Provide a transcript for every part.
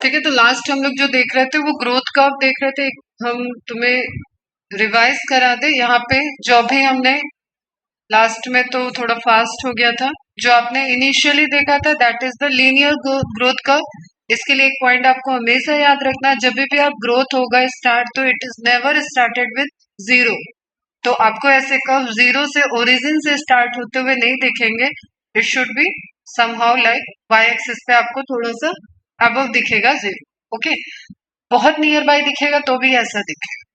ठीक है, तो लास्ट हम लोग जो देख रहे थे वो ग्रोथ कर्व देख रहे थे। हम तुम्हें रिवाइज करा दे यहाँ पे, जो अभी हमने लास्ट में तो थोड़ा फास्ट हो गया था, जो आपने इनिशियली देखा था that is the linear growth curve. इसके लिए एक पॉइंट आपको हमेशा याद रखना, जब भी आप ग्रोथ होगा स्टार्ट, तो it is never started with zero. तो आपको ऐसे कर्व जीरो से, ओरिजिन से स्टार्ट होते हुए नहीं दिखेंगे। It should B somehow like why axis पे आपको थोड़ा सा अबव दिखेगा जीरो। ओके, बहुत नियर बाय दिखेगा तो भी ऐसा दिखेगा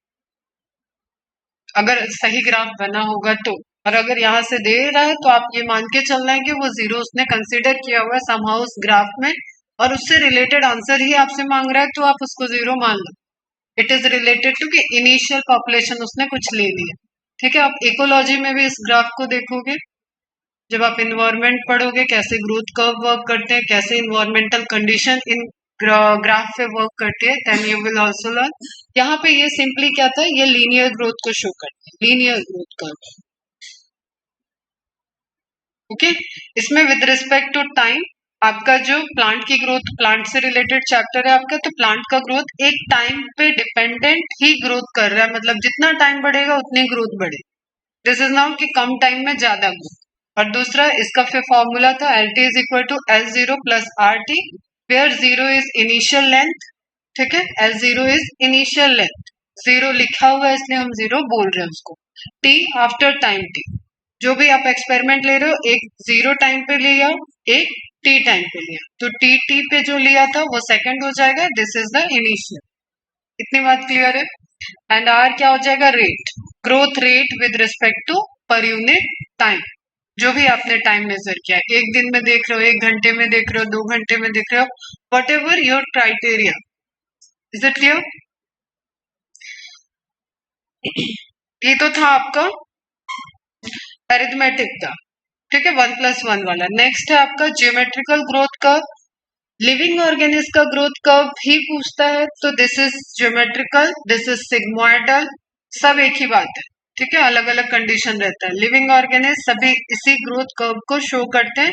अगर सही ग्राफ बना होगा तो। और अगर यहाँ से दे रहा है तो आप ये मान के चलना है कि वो जीरो उसने कंसीडर किया हुआ है समहाउ उस ग्राफ में, और उससे रिलेटेड आंसर ही आपसे मांग रहा है, तो आप उसको जीरो मान लो। इट इज रिलेटेड टू कि इनिशियल पॉपुलेशन उसने कुछ ले लिया। ठीक है, आप इकोलॉजी में भी इस ग्राफ को देखोगे, जब आप इन्वायरमेंट पढ़ोगे, कैसे ग्रोथ कर्व वर्क करते हैं, कैसे इन्वायरमेंटल कंडीशन इन ग्राफ पे वर्क करती है, then you will also learn. यहाँ पे ये सिंपली क्या था, ये लीनियर ग्रोथ को शो करता है, लीनियर ग्रोथ कर्व। ओके, इसमें विद रिस्पेक्ट टू टाइम आपका जो प्लांट की ग्रोथ, प्लांट से रिलेटेड चैप्टर है आपका, तो प्लांट का ग्रोथ एक टाइम पे डिपेंडेंट ही ग्रोथ कर रहा है, मतलब जितना टाइम बढ़ेगा उतनी ग्रोथ बढ़े। दिस इज नॉट कि कम टाइम में ज्यादा ग्रोथ। और दूसरा इसका फिर फॉर्मूला था L T is equal to L zero plus R T, where zero is initial length. ठीक है, L zero is initial length, zero लिखा हुआ है इसलिए हम जीरो बोल रहे हैं उसको। टी आफ्टर टाइम टी, जो भी आप एक्सपेरिमेंट ले रहे हो, एक जीरो टाइम पे लिया, एक टी टाइम पे लिया, तो टी टी पे जो लिया था वो सेकंड हो जाएगा, दिस इज द इनिशियल। इतनी बात क्लियर है। एंड आर क्या हो जाएगा, rate, growth rate with respect to per unit time, जो भी आपने टाइम मेजर किया है, एक दिन में देख रहे हो, एक घंटे में देख रहे हो, 2 घंटे में देख रहे हो, what ever your criteria. Is it clear? ये तो था आपका अरिथमेटिक का। ठीक है, 1+1 वाला। नेक्स्ट है आपका geometrical growth curve. Living organism का ग्रोथ कर्व ही पूछता है, तो this is geometrical, this is sigmoidal, सब एक ही बात है। ठीक है, अलग अलग कंडीशन रहता है। लिविंग ऑर्गेनिज्म सभी इसी ग्रोथ कर्व को शो करते हैं।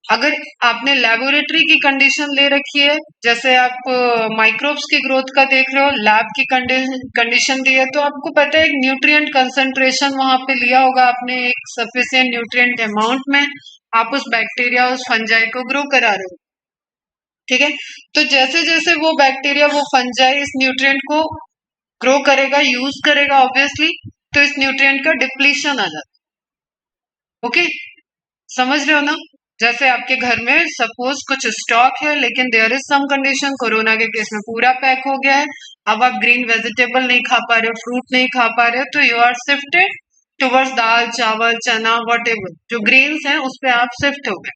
अगर आपने लेबोरेटरी की कंडीशन ले रखी है, जैसे आप माइक्रोब्स की ग्रोथ का देख रहे हो, लैब की कंडीशन दी है, तो आपको पता है एक न्यूट्रिएंट कंसंट्रेशन वहां पे लिया होगा आपने, एक सफिशिएंट न्यूट्रिएंट अमाउंट में आप उस बैक्टीरिया, उस फंजाई को ग्रो करा रहे हो। ठीक है, तो जैसे जैसे वो बैक्टीरिया, वो फंजाई इस न्यूट्रिएंट को ग्रो करेगा, यूज करेगा ऑब्वियसली, तो इस न्यूट्रिएंट का डिप्लीशन आ जाता है। ओके, समझ रहे हो ना? जैसे आपके घर में सपोज कुछ स्टॉक है, लेकिन there is some condition, corona के केस में पूरा पैक हो गया है, अब आप ग्रीन वेजिटेबल नहीं खा पा रहे हो, फ्रूट नहीं खा पा रहे हो, तो यू आर शिफ्टेड टुवर्ड्स दाल, चावल, चना, वट एवर जो ग्रीन्स हैं उस पे आप शिफ्ट हो गए।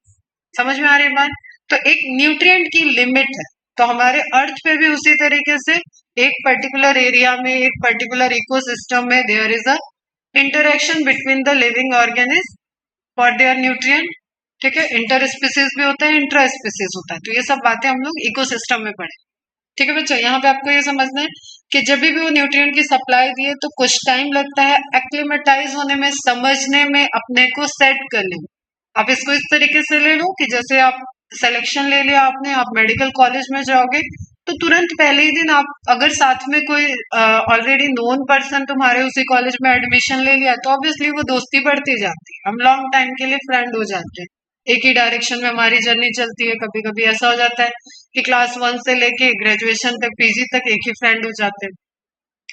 समझ में आ रही बात? तो एक न्यूट्रिएंट की लिमिट है, तो हमारे अर्थ पे भी उसी तरीके से एक पर्टिकुलर एरिया में, एक पर्टिकुलर इकोसिस्टम में there is a interaction between the living organism for their nutrient. ठीक है, इंटर स्पीसीज भी होता है, इंट्रा स्पीसीज होता है, तो ये सब बातें हम लोग इकोसिस्टम में पढ़े। ठीक है बच्चों, यहाँ पे आपको ये समझना है कि जब भी वो न्यूट्रिएंट की सप्लाई दी है तो कुछ टाइम लगता है एक्लिमेटाइज होने में, समझने में, अपने को सेट करने में। आप इसको इस तरीके से ले लो कि जैसे आप सिलेक्शन ले लिया आपने, आप मेडिकल कॉलेज में जाओगे, तो तुरंत पहले ही दिन आप अगर साथ में कोई ऑलरेडी नोन पर्सन तुम्हारे उसी कॉलेज में एडमिशन ले लिया, तो ऑब्वियसली वो दोस्ती बढ़ती जाती है, हम लॉन्ग टाइम के लिए फ्रेंड हो जाते हैं, एक ही डायरेक्शन में हमारी जर्नी चलती है। कभी कभी ऐसा हो जाता है कि क्लास 1 से लेके ग्रेजुएशन तक, पीजी तक एक ही फ्रेंड हो जाते हैं।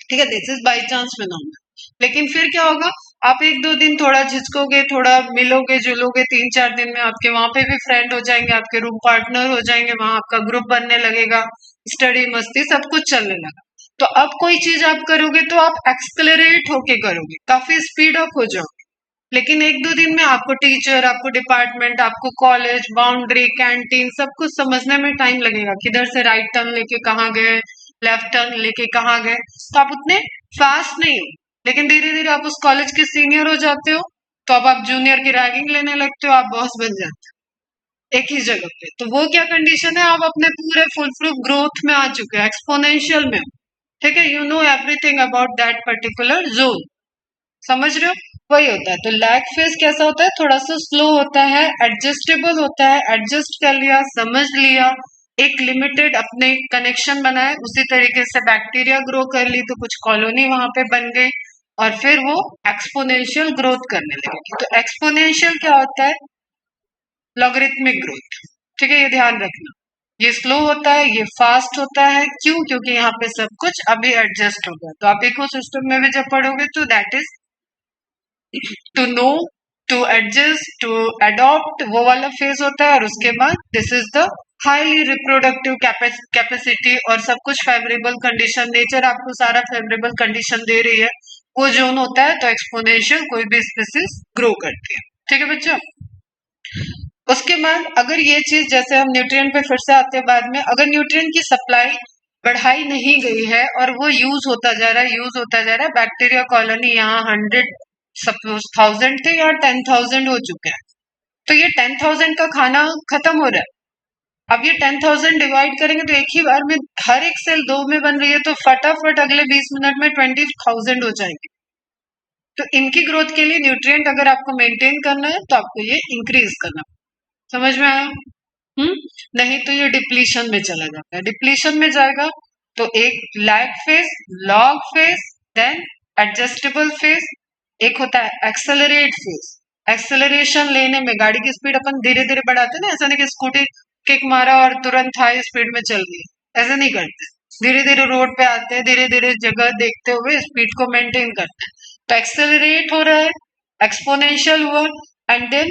ठीक है, this is by chance phenomena. लेकिन फिर क्या होगा, आप 1-2 दिन थोड़ा झिझकोगे, थोड़ा मिलोगे जुलोगे, 3-4 दिन में आपके वहां पे भी फ्रेंड हो जाएंगे, आपके रूम पार्टनर हो जाएंगे, वहां आपका ग्रुप बनने लगेगा, स्टडी मस्ती सब कुछ चलने लगा। तो अब कोई चीज आप करोगे तो आप एक्सकलरेट होके करोगे, काफी स्पीड अप हो जाओगे। लेकिन 1-2 दिन में आपको टीचर, आपको डिपार्टमेंट, आपको कॉलेज, बाउंड्री, कैंटीन सब कुछ समझने में टाइम लगेगा, किधर से राइट टर्न लेके कहाँ गए, लेफ्ट टर्न लेके कहाँ गए, तो आप उतने फास्ट नहीं हो। लेकिन धीरे धीरे आप उस कॉलेज के सीनियर हो जाते हो, तो अब आप जूनियर की रैगिंग लेने लगते हो, आप बॉस बन जाते हो एक ही जगह पे। तो वो क्या कंडीशन है, आप अपने पूरे फुल प्रूफ ग्रोथ में आ चुके हो, एक्सपोनेंशियल में हो। ठीक है, you know everything about that particular zone. समझ रहे हो? वही होता है। तो लैग फेज कैसा होता है, थोड़ा सा स्लो होता है, एडजस्टेबल होता है, एडजस्ट कर लिया, समझ लिया, एक लिमिटेड अपने कनेक्शन बनाए, उसी तरीके से बैक्टीरिया ग्रो कर ली तो कुछ कॉलोनी वहां पे बन गई और फिर वो एक्सपोनेंशियल ग्रोथ करने लगेगी। तो एक्सपोनेंशियल क्या होता है? Logarithmic growth. ठीक है, ये ध्यान रखना। ये स्लो होता है, ये फास्ट होता है। क्यों? क्योंकि यहाँ पे सब कुछ अभी एडजस्ट हो गया। तो आप इकोसिस्टम में भी जब पढ़ोगे तो that is to know, to adjust, to adopt, वो वाला फेज होता है। और उसके बाद this is the highly reproductive capacity और सब कुछ फेवरेबल कंडीशन, नेचर आपको सारा फेवरेबल कंडीशन दे रही है, वो जोन होता है। तो एक्सपोनेंशियल कोई भी स्पीसीज ग्रो करती है। ठीक है बच्चों। उसके बाद अगर ये चीज, जैसे हम न्यूट्रिएंट पे फिर से आते हैं बाद में, अगर न्यूट्रिएंट की सप्लाई बढ़ाई नहीं गई है और वो यूज होता जा रहा है, यूज होता जा रहा है, बैक्टीरिया कॉलोनी यहाँ 100 सपोज 1000 थे, यहाँ 10,000 हो चुके हैं, तो ये 10,000 का खाना खत्म हो रहा है। अब ये 10,000 डिवाइड करेंगे तो एक ही बार में हर एक सेल 2 में बन रही है, तो फटाफट अगले 20 मिनट में 20,000 हो जाएंगे। तो इनकी ग्रोथ के लिए न्यूट्रिएंट अगर आपको मेंटेन करना है तो आपको ये इंक्रीज करना। समझ में आया? नहीं तो ये डिप्लीशन में चला जाता है। डिप्लीशन में जाएगा तो एक lag phase, log phase, then adjustable phase, एक होता है एक्सेलरेट फेज। एक्सेलरेशन लेने में गाड़ी की स्पीड अपन धीरे धीरे बढ़ाते हैं ना, ऐसा नहीं कि स्कूटी किक मारा और तुरंत हाई स्पीड में चल गई, ऐसा नहीं करते। धीरे धीरे रोड पे आते हैं, धीरे धीरे जगह देखते हुए स्पीड को मेंटेन करते हैं। तो एक्सेलरेट हो रहा है, एक्सपोनेंशियल हुआ, एंड देन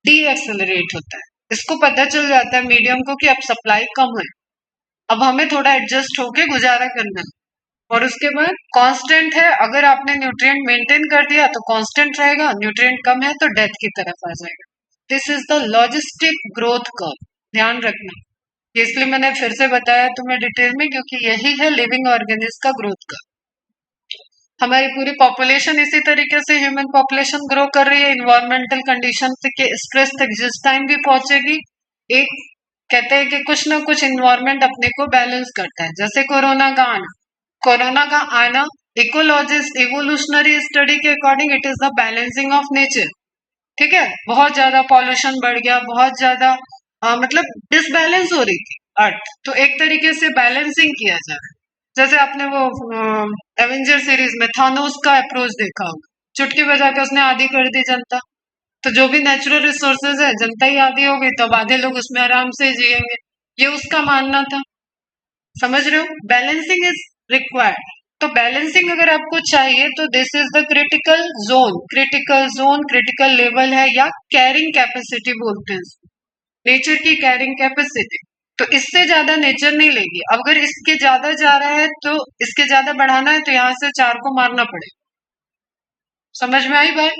डी एक्सेलरेट होता है। इसको पता चल जाता है मीडियम को कि अब सप्लाई कम है, अब हमें थोड़ा एडजस्ट होके गुजारा करना है। और उसके बाद कांस्टेंट है, अगर आपने न्यूट्रिएंट मेंटेन कर दिया तो कांस्टेंट रहेगा, न्यूट्रिएंट कम है तो डेथ की तरफ आ जाएगा। This is the logistic growth curve, ध्यान रखना। इसलिए मैंने फिर से बताया तुम्हें डिटेल में, क्योंकि यही है लिविंग ऑर्गेनिज्म का ग्रोथ कर्व। हमारी पूरी पॉपुलेशन इसी तरीके से ह्यूमन पॉपुलेशन ग्रो कर रही है, इन्वायरमेंटल कंडीशन के स्ट्रेस तक जिस टाइम भी पहुंचेगी, एक कहते हैं कि कुछ ना कुछ इन्वायरमेंट अपने को बैलेंस करता है। जैसे कोरोना का आना, कोरोना का आना इकोलॉजिस्ट इवोल्यूशनरी स्टडी के according it is the balancing of nature. ठीक है, बहुत ज्यादा पॉल्यूशन बढ़ गया, बहुत ज्यादा मतलब डिसबैलेंस हो रही थी अर्थ, तो एक तरीके से बैलेंसिंग किया जा रहा है। जैसे आपने वो एवेंजर सीरीज में थानोस का अप्रोच देखा होगा, चुटकी बजा के उसने आधी कर दी जनता। तो जो भी नेचुरल रिसोर्सेज है, जनता ही आधी हो गई, तो आधे लोग उसमें आराम से जिएंगे, ये उसका मानना था। समझ रहे हो? Balancing is required. तो बैलेंसिंग अगर आपको चाहिए तो this is the critical zone. Critical zone critical level है, या कैरिंग कैपेसिटी बोलते हैं इसको, नेचर की कैरिंग कैपेसिटी। तो इससे ज्यादा नेचर नहीं लेगी। अगर इसके ज्यादा जा रहा है तो इसके ज्यादा बढ़ाना है तो यहाँ से 4 को मारना पड़ेगा। समझ में आई बात?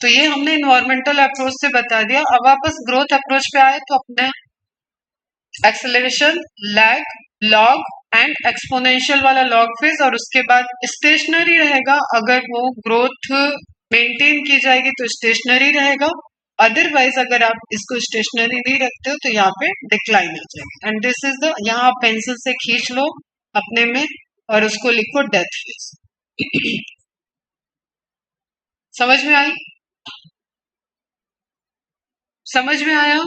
तो ये हमने इन्वायरमेंटल अप्रोच से बता दिया। अब वापस ग्रोथ अप्रोच पे आए तो अपने acceleration, lag, log and exponential वाला लॉग फेज, और उसके बाद स्टेशनरी रहेगा। अगर वो ग्रोथ मेंटेन की जाएगी तो स्टेशनरी रहेगा, अदरवाइज अगर आप इसको स्टेशनरी नहीं रखते हो तो यहाँ पे डिक्लाइन आ जाएगा। एंड दिस इज द, यहाँ आप पेंसिल से खींच लो अपने में और उसको लिखो डेथ फेज। समझ में आई? समझ में आया?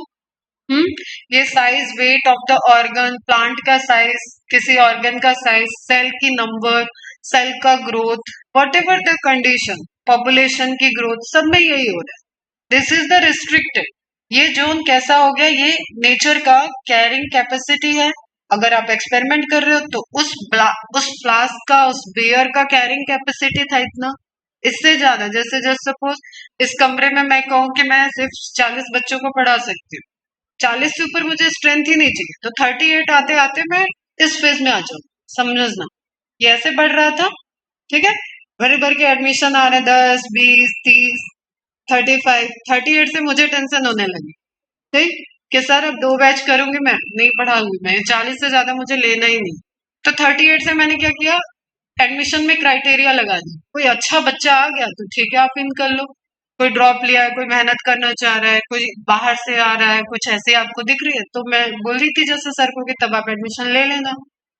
ये size, weight of the organ, plant का साइज, किसी ऑर्गन का साइज, सेल की नंबर, सेल का growth, what ever the condition, population की ग्रोथ, सब में यही हो रहा है। This is the restricted. ये जोन कैसा हो गया? ये नेचर का कैरिंग कैपेसिटी है। अगर आप एक्सपेरिमेंट कर रहे हो तो उस फ्लास्क का, उस बेयर का कैरिंग कैपेसिटी था इतना, इससे ज्यादा। जैसे जस्ट सपोज इस कमरे में मैं कहूँ कि मैं सिर्फ 40 बच्चों को पढ़ा सकती हूँ, 40 से ऊपर मुझे स्ट्रेंथ ही नहीं चाहिए, तो 38 आते आते मैं इस फेज में आ जाऊँ। समझना, ये ऐसे बढ़ रहा था। ठीक है, भर भर के एडमिशन आ रहे हैं, 10, 20, 30, 35, 38 से मुझे टेंशन होने लगी। ठीक, कि सर अब 2 बैच करूंगी, मैं नहीं पढ़ाऊंगी, मैं 40 से ज्यादा मुझे लेना ही नहीं। तो 38 से मैंने क्या किया, एडमिशन में क्राइटेरिया लगा दी। कोई अच्छा बच्चा आ गया तो ठीक है, आप इन कर लो। कोई ड्रॉप लिया है, कोई मेहनत करना चाह रहा है, कोई बाहर से आ रहा है, कुछ ऐसे आपको दिख रही है, तो मैं बोल रही थी जैसे सर को कि तब आप एडमिशन ले लेना।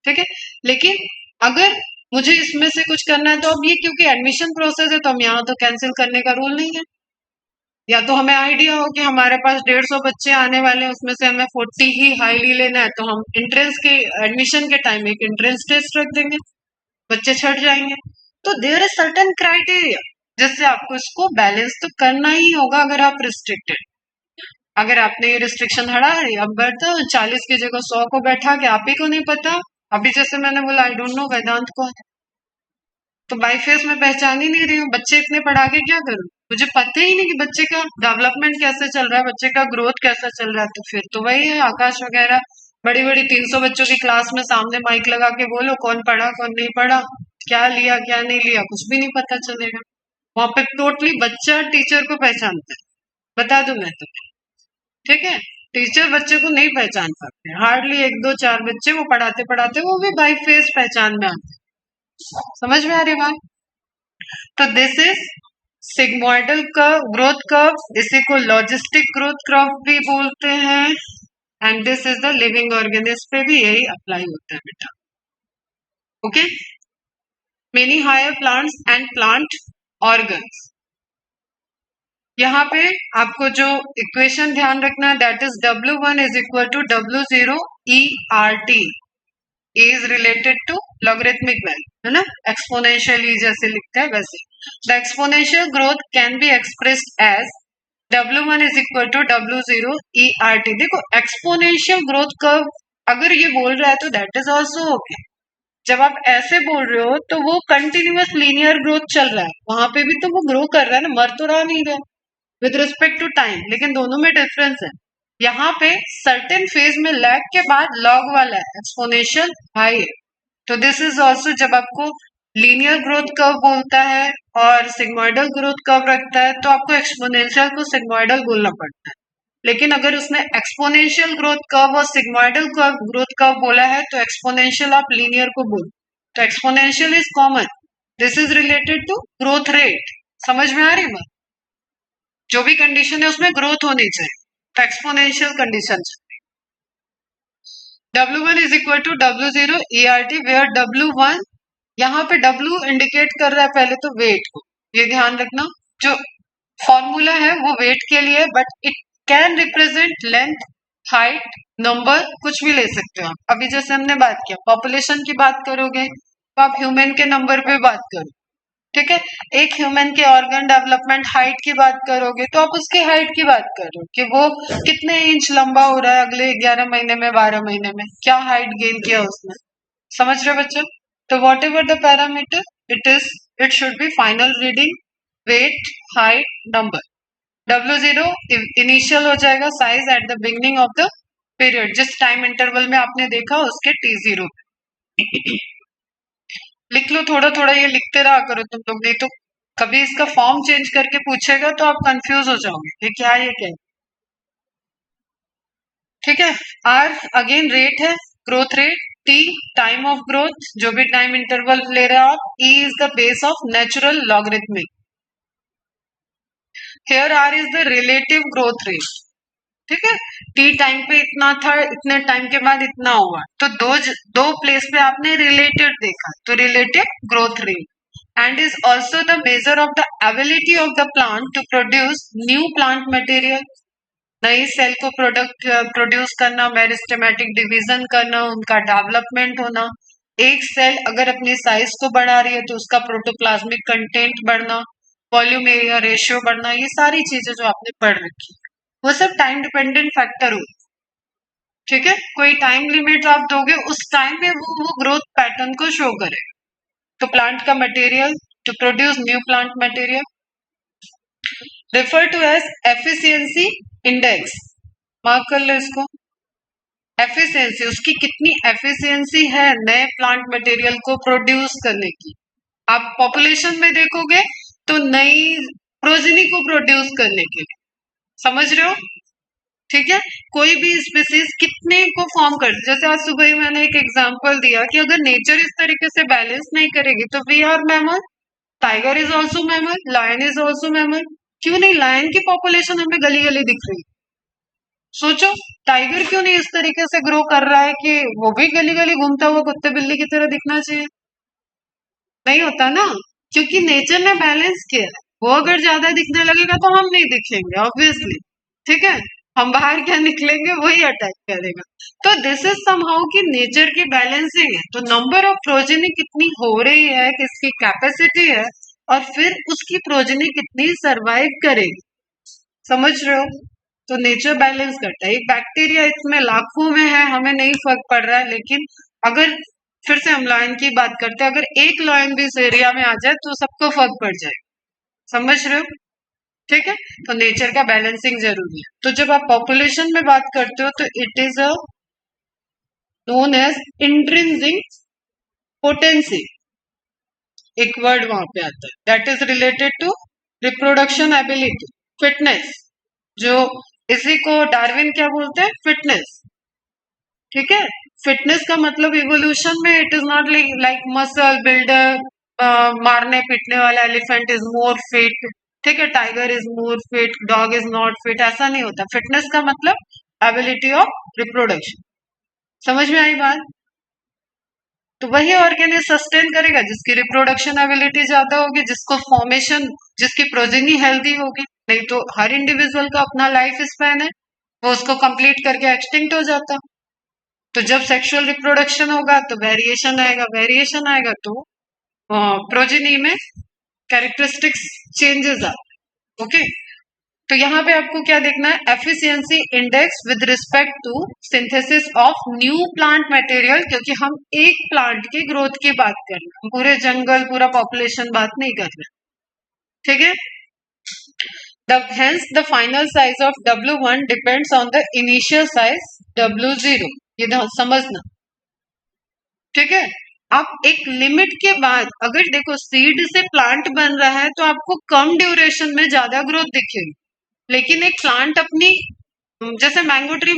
ठीक है, लेकिन अगर मुझे इसमें से कुछ करना है तो अब ये, क्योंकि एडमिशन प्रोसेस है तो हम यहाँ तो कैंसिल करने का रूल नहीं है, या तो हमें आइडिया हो कि हमारे पास 150 बच्चे आने वाले हैं, उसमें से हमें 40 ही हाईली लेना है, तो हम एंट्रेंस के एडमिशन के टाइम एक एंट्रेंस टेस्ट रख देंगे, बच्चे छट जाएंगे। तो देयर इज सर्टेन क्राइटेरिया जिससे आपको इसको बैलेंस तो करना ही होगा अगर आप रिस्ट्रिक्टेड। अगर आपने ये रिस्ट्रिक्शन हटा दी, अब बैठो 40 की जगह 100 को बैठा के, आप ही को नहीं पता, अभी जैसे मैंने बोला आई डोंट नो वेदांत कौन है, तो बाई फेस में पहचान ही नहीं रही हूँ, बच्चे इतने पढ़ा के क्या करूँ, मुझे पता ही नहीं कि बच्चे का डेवलपमेंट कैसे चल रहा है, बच्चे का ग्रोथ कैसा चल रहा है। तो फिर तो वही है आकाश वगैरह, बड़ी बड़ी 300 बच्चों की क्लास में सामने माइक लगा के बोलो कौन पढ़ा कौन नहीं पढ़ा, क्या लिया क्या नहीं लिया, कुछ भी नहीं पता चलेगा। वहां पे टोटली बच्चा टीचर को पहचानता है, बता दूं मैं तुम्हें, ठीक है। टीचर बच्चे को नहीं पहचान पाते, हार्डली 1 2 4 बच्चे वो पढ़ाते पढ़ाते वो भी बाई फेस पहचान में आते। समझ में आ रही बात? तो this is sigmoidal curve, growth curve, इसी को लॉजिस्टिक ग्रोथ कर्व भी बोलते हैं। And this is the living organism पे भी यही अप्लाई होता है बेटा। Okay, many higher plants and plant organs. यहाँ पे आपको जो इक्वेशन ध्यान रखना है, that is W1 is equal to W0 ERT, is related to logarithmic value, है ना, एक्सपोनेंशियली जैसे लिखते हैं वैसे। The exponential growth can be expressed as W1 is equal to W0 ERT। देखो एक्सपोनेंशियल ग्रोथ कर्व अगर ये बोल रहा है तो दैट इज ऑल्सो ओके। जब आप ऐसे बोल रहे हो तो वो कंटिन्यूअस लीनियर ग्रोथ चल रहा है, वहां पे भी तो वो ग्रो कर रहा है ना, मर तो रहा नहीं रहा विद रिस्पेक्ट टू टाइम, लेकिन दोनों में डिफरेंस है। यहाँ पे सर्टेन फेज में लैग के बाद लॉग वाला है, एक्सपोनेंशियल हाई है। तो दिस इज ऑल्सो, जब आपको लीनियर ग्रोथ कर्व बोलता है और सिग्मोइडल ग्रोथ कर्व रखता है तो आपको एक्सपोनेंशियल को सिग्मोइडल बोलना पड़ता है। लेकिन अगर उसने एक्सपोनेंशियल ग्रोथ कर्व और सिग्मोइडल ग्रोथ कर्व बोला है तो एक्सपोनेंशियल आप लीनियर को बोलो। तो exponential is common, this is related to growth rate. समझ में आ रही बात? जो भी कंडीशन है उसमें ग्रोथ होनी चाहिए, तो exponential condition. W1 is equal to W0 ERT, where W1, यहाँ पे W इंडिकेट कर रहा है पहले तो वेट को, ये ध्यान रखना। जो फॉर्मूला है वो वेट के लिए, but it can represent length, height, number, कुछ भी ले सकते हो आप। अभी जैसे हमने बात किया पॉपुलेशन की बात करोगे तो आप ह्यूमन के नंबर पे बात करो, ठीक है। एक ह्यूमन के ऑर्गन डेवलपमेंट हाइट की बात करोगे तो आप उसकी हाइट की बात करो कि वो कितने इंच लंबा हो रहा है अगले 11 महीने में, 12 महीने में, क्या हाइट गेन किया उसने। समझ रहे बच्चों? तो whatever the parameter it should be final reading, weight, height, number. W0 initial हो जाएगा size at the beginning of the period, जिस टाइम इंटरवल में आपने देखा उसके T0 लिख लो। थोड़ा थोड़ा ये लिखते रहा करो तुम लोग, नहीं तो कभी इसका फॉर्म चेंज करके पूछेगा तो आप कंफ्यूज हो जाओगे ये क्या ये क्या। ठीक है, R अगेन रेट है, growth rate, T time of growth, जो भी टाइम इंटरवल ले रहे हो आप, E is the base of natural logarithmic, here R is the relative growth rate. ठीक है, T टाइम पे इतना था, इतने टाइम के बाद इतना हुआ, तो दो प्लेस पे आपने रिलेटेड देखा, तो relative growth rate, and is also the measure of the ability of the plant to produce new plant material, नई सेल को प्रोड्यूस करना, मेरिस्टेमेटिक डिवीजन करना, उनका डेवलपमेंट होना। एक सेल अगर अपनी साइज को बढ़ा रही है तो उसका प्रोटोप्लाज्मिक कंटेंट बढ़ना, वॉल्यूम एरिया रेशियो बढ़ना, ये सारी चीजें जो आपने पढ़ रखी वो सब टाइम डिपेंडेंट फैक्टर हो। ठीक है, कोई टाइम लिमिट आप दोगे, उस टाइम में वो ग्रोथ पैटर्न को शो करे। तो प्लांट का material, to produce new plant material, refer to as efficiency index. Mark कर लो इसको, एफिशिएंसी, उसकी कितनी एफिशिएंसी है नए प्लांट मटेरियल को प्रोड्यूस करने की। आप पॉपुलेशन में देखोगे तो नई प्रोजेनी को प्रोड्यूस करने के लिए, समझ रहे हो? ठीक है, कोई भी स्पीसीज कितने को फॉर्म कर, जैसे आज सुबह ही मैंने एक एग्जांपल दिया कि अगर नेचर इस तरीके से बैलेंस नहीं करेगी तो we are mammal, tiger is also mammal, lion is also mammal. क्यों नहीं लायन की पॉपुलेशन हमें गली गली दिख रही? सोचो टाइगर क्यों नहीं इस तरीके से ग्रो कर रहा है कि वो भी गली गली घूमता हुआ कुत्ते बिल्ली की तरह दिखना चाहिए? नहीं होता ना, क्योंकि नेचर ने बैलेंस किया है। वो अगर ज्यादा दिखने लगेगा तो हम नहीं दिखेंगे ऑब्वियसली, ठीक है। हम बाहर क्या निकलेंगे वही अटैक करेगा। तो दिस इज समहाउ कि नेचर की बैलेंसिंग है। तो नंबर ऑफ प्रोजेनी कितनी हो रही है, किसकी कैपेसिटी है, और फिर उसकी प्रोजेनी कितनी सरवाइव करेगी, समझ रहे हो। तो नेचर बैलेंस करता है। एक बैक्टीरिया इसमें लाखों में है, हमें नहीं फर्क पड़ रहा है, लेकिन अगर फिर से हम लायन की बात करते हैं, अगर एक लायन भी इस एरिया में आ जाए तो सबको फर्क पड़ जाएगा, समझ रहे हो, ठीक है। तो नेचर का बैलेंसिंग जरूरी है। तो जब आप पॉपुलेशन में बात करते हो तो it is a known as intrinsic potency, एक वर्ड वहां पे आता है, that is related to reproduction ability, fitness, जो इसी को डार्विन क्या बोलते हैं, फिटनेस, ठीक है। फिटनेस का मतलब इवोल्यूशन में it is not like muscle builder, मारने पीटने वाला एलिफेंट इज मोर फिट, ठीक है, tiger is more fit, dog is not fit, ऐसा नहीं होता। फिटनेस का मतलब एबिलिटी ऑफ रिप्रोडक्शन, समझ में आई बात। तो वही ऑर्गेनिज सस्टेन करेगा जिसकी रिप्रोडक्शन एबिलिटी ज्यादा होगी, जिसको फॉर्मेशन, जिसकी प्रोजेनी हेल्दी होगी। नहीं तो हर इंडिविजुअल का अपना लाइफ स्पैन है, वो उसको कंप्लीट करके एक्सटिंक्ट हो जाता। तो जब सेक्सुअल रिप्रोडक्शन होगा तो वेरिएशन आएगा, वेरिएशन आएगा तो प्रोजेनी में कैरेक्टरिस्टिक्स चेंजेस आते, ओके। तो यहाँ पे आपको क्या देखना है, efficiency index with respect to synthesis of new plant material, क्योंकि हम एक प्लांट की ग्रोथ की बात कर रहे हैं, पूरे जंगल पूरा पॉपुलेशन बात नहीं कर रहे, ठीक है। Hence the final size of W1 depends on the initial size W0, ये समझना, ठीक है। आप एक लिमिट के बाद, अगर देखो सीड से प्लांट बन रहा है तो आपको कम ड्यूरेशन में ज्यादा ग्रोथ दिखेगी, लेकिन एक प्लांट अपनी, जैसे मैंगो ट्री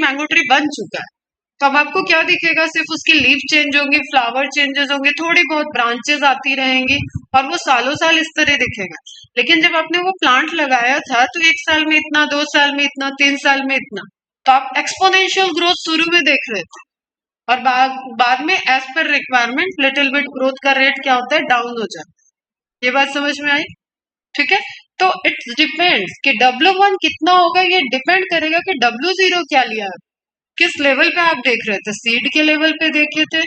बन चुका है, तो अब आपको क्या दिखेगा, सिर्फ उसकी लीफ चेंज होंगी, फ्लावर चेंजेस होंगे, थोड़ी बहुत ब्रांचेस आती रहेंगी, और वो सालों साल इस तरह दिखेगा। लेकिन जब आपने वो प्लांट लगाया था तो 1 साल में इतना, 2 साल में इतना, 3 साल में इतना, तो आप एक्सपोनेंशियल ग्रोथ शुरू में देख रहे थे, और बाद में as per requirement little bit growth का रेट क्या होता है, डाउन हो जाता है। ये बात समझ में आई, ठीक है। तो इट डिपेंड्स कि W1 कितना होगा, ये डिपेंड करेगा कि W0 क्या लिया है, किस लेवल पे आप देख रहे थे, सीड के लेवल पे देखे थे,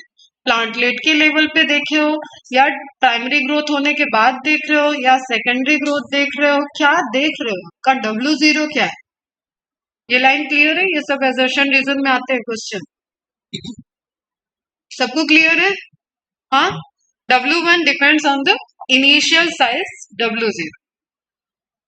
प्लांटलेट के लेवल पे देखे हो, या प्राइमरी ग्रोथ होने के बाद देख रहे हो, या सेकेंडरी ग्रोथ देख रहे हो, क्या देख रहे हो, का W0 क्या है। ये लाइन क्लियर है, ये सब एजर्शन रीजन में आते हैं क्वेश्चन, सबको क्लियर है, हाँ। W1 depends on the initial size W0।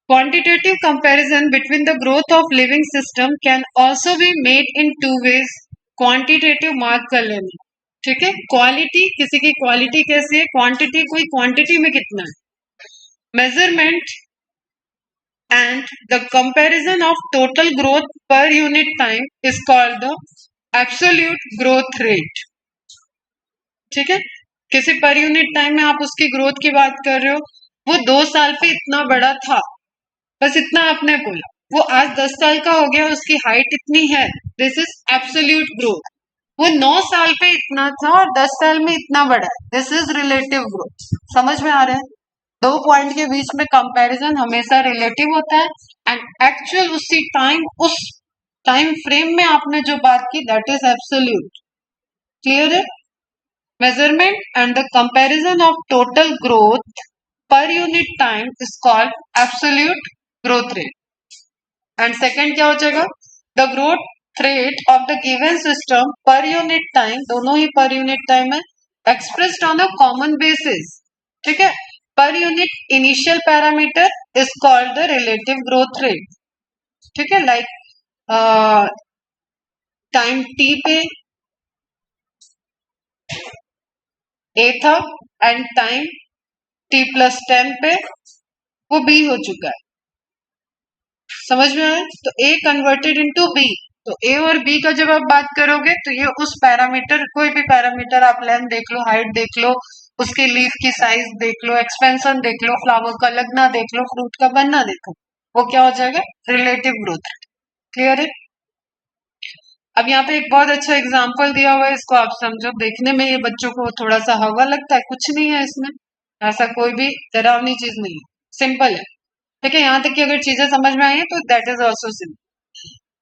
Quantitative comparison between the growth of living system can also be made in 2 ways. Quantitative mark कर लेना, ठीक है। क्वालिटी, किसी की क्वालिटी कैसी है, क्वांटिटी, कोई क्वांटिटी में कितना है, measurement and the comparison of total growth per unit time is called the absolute growth rate, ठीक है। किसी पर यूनिट टाइम में आप उसकी ग्रोथ की बात कर रहे हो, वो 2 साल पे इतना बड़ा था, बस इतना आपने बोला, वो आज 10 साल का हो गया, उसकी हाइट इतनी है, दिस इज एब्सोल्यूट ग्रोथ। वो 9 साल पे इतना था और 10 साल में इतना बड़ा है, दिस इज रिलेटिव ग्रोथ। समझ में आ रहा है, 2 पॉइंट के बीच में कंपैरिजन हमेशा रिलेटिव होता है, एंड एक्चुअल उसी टाइम, उस टाइम फ्रेम में आपने जो बात की, दैट इज एब्सोल्यूट। क्लियर है। Measurement and the comparison of total growth पर unit time is called absolute growth rate. And second क्या हो जाएगा, the growth rate of the given system पर यूनिट टाइम, दोनों ही पर यूनिट टाइम है, expressed on a common basis, ठीक है। Per unit initial parameter is called the relative growth rate, ठीक है। लाइक टाइम टी पे ए था, एंड टाइम t+10 पे वो b हो चुका है, समझ में आया। तो a कन्वर्टेड इनटू b, तो a और b का जब आप बात करोगे तो ये उस पैरामीटर, कोई भी पैरामीटर आप लेंथ देख लो, हाइट देख लो, उसके लीफ की साइज देख लो, एक्सपेंशन देख लो, फ्लावर का लगना देख लो, फ्रूट का बनना देखो, वो क्या हो जाएगा, रिलेटिव ग्रोथ। क्लियर है। अब यहाँ पे एक बहुत अच्छा एग्जाम्पल दिया हुआ है, इसको आप समझो। देखने में ये बच्चों को थोड़ा सा हवा लगता है, कुछ नहीं है इसमें, ऐसा कोई भी डरावनी चीज नहीं है, सिंपल है। ठीक है, यहाँ तक की अगर चीजें समझ में आई है तो that is also simple.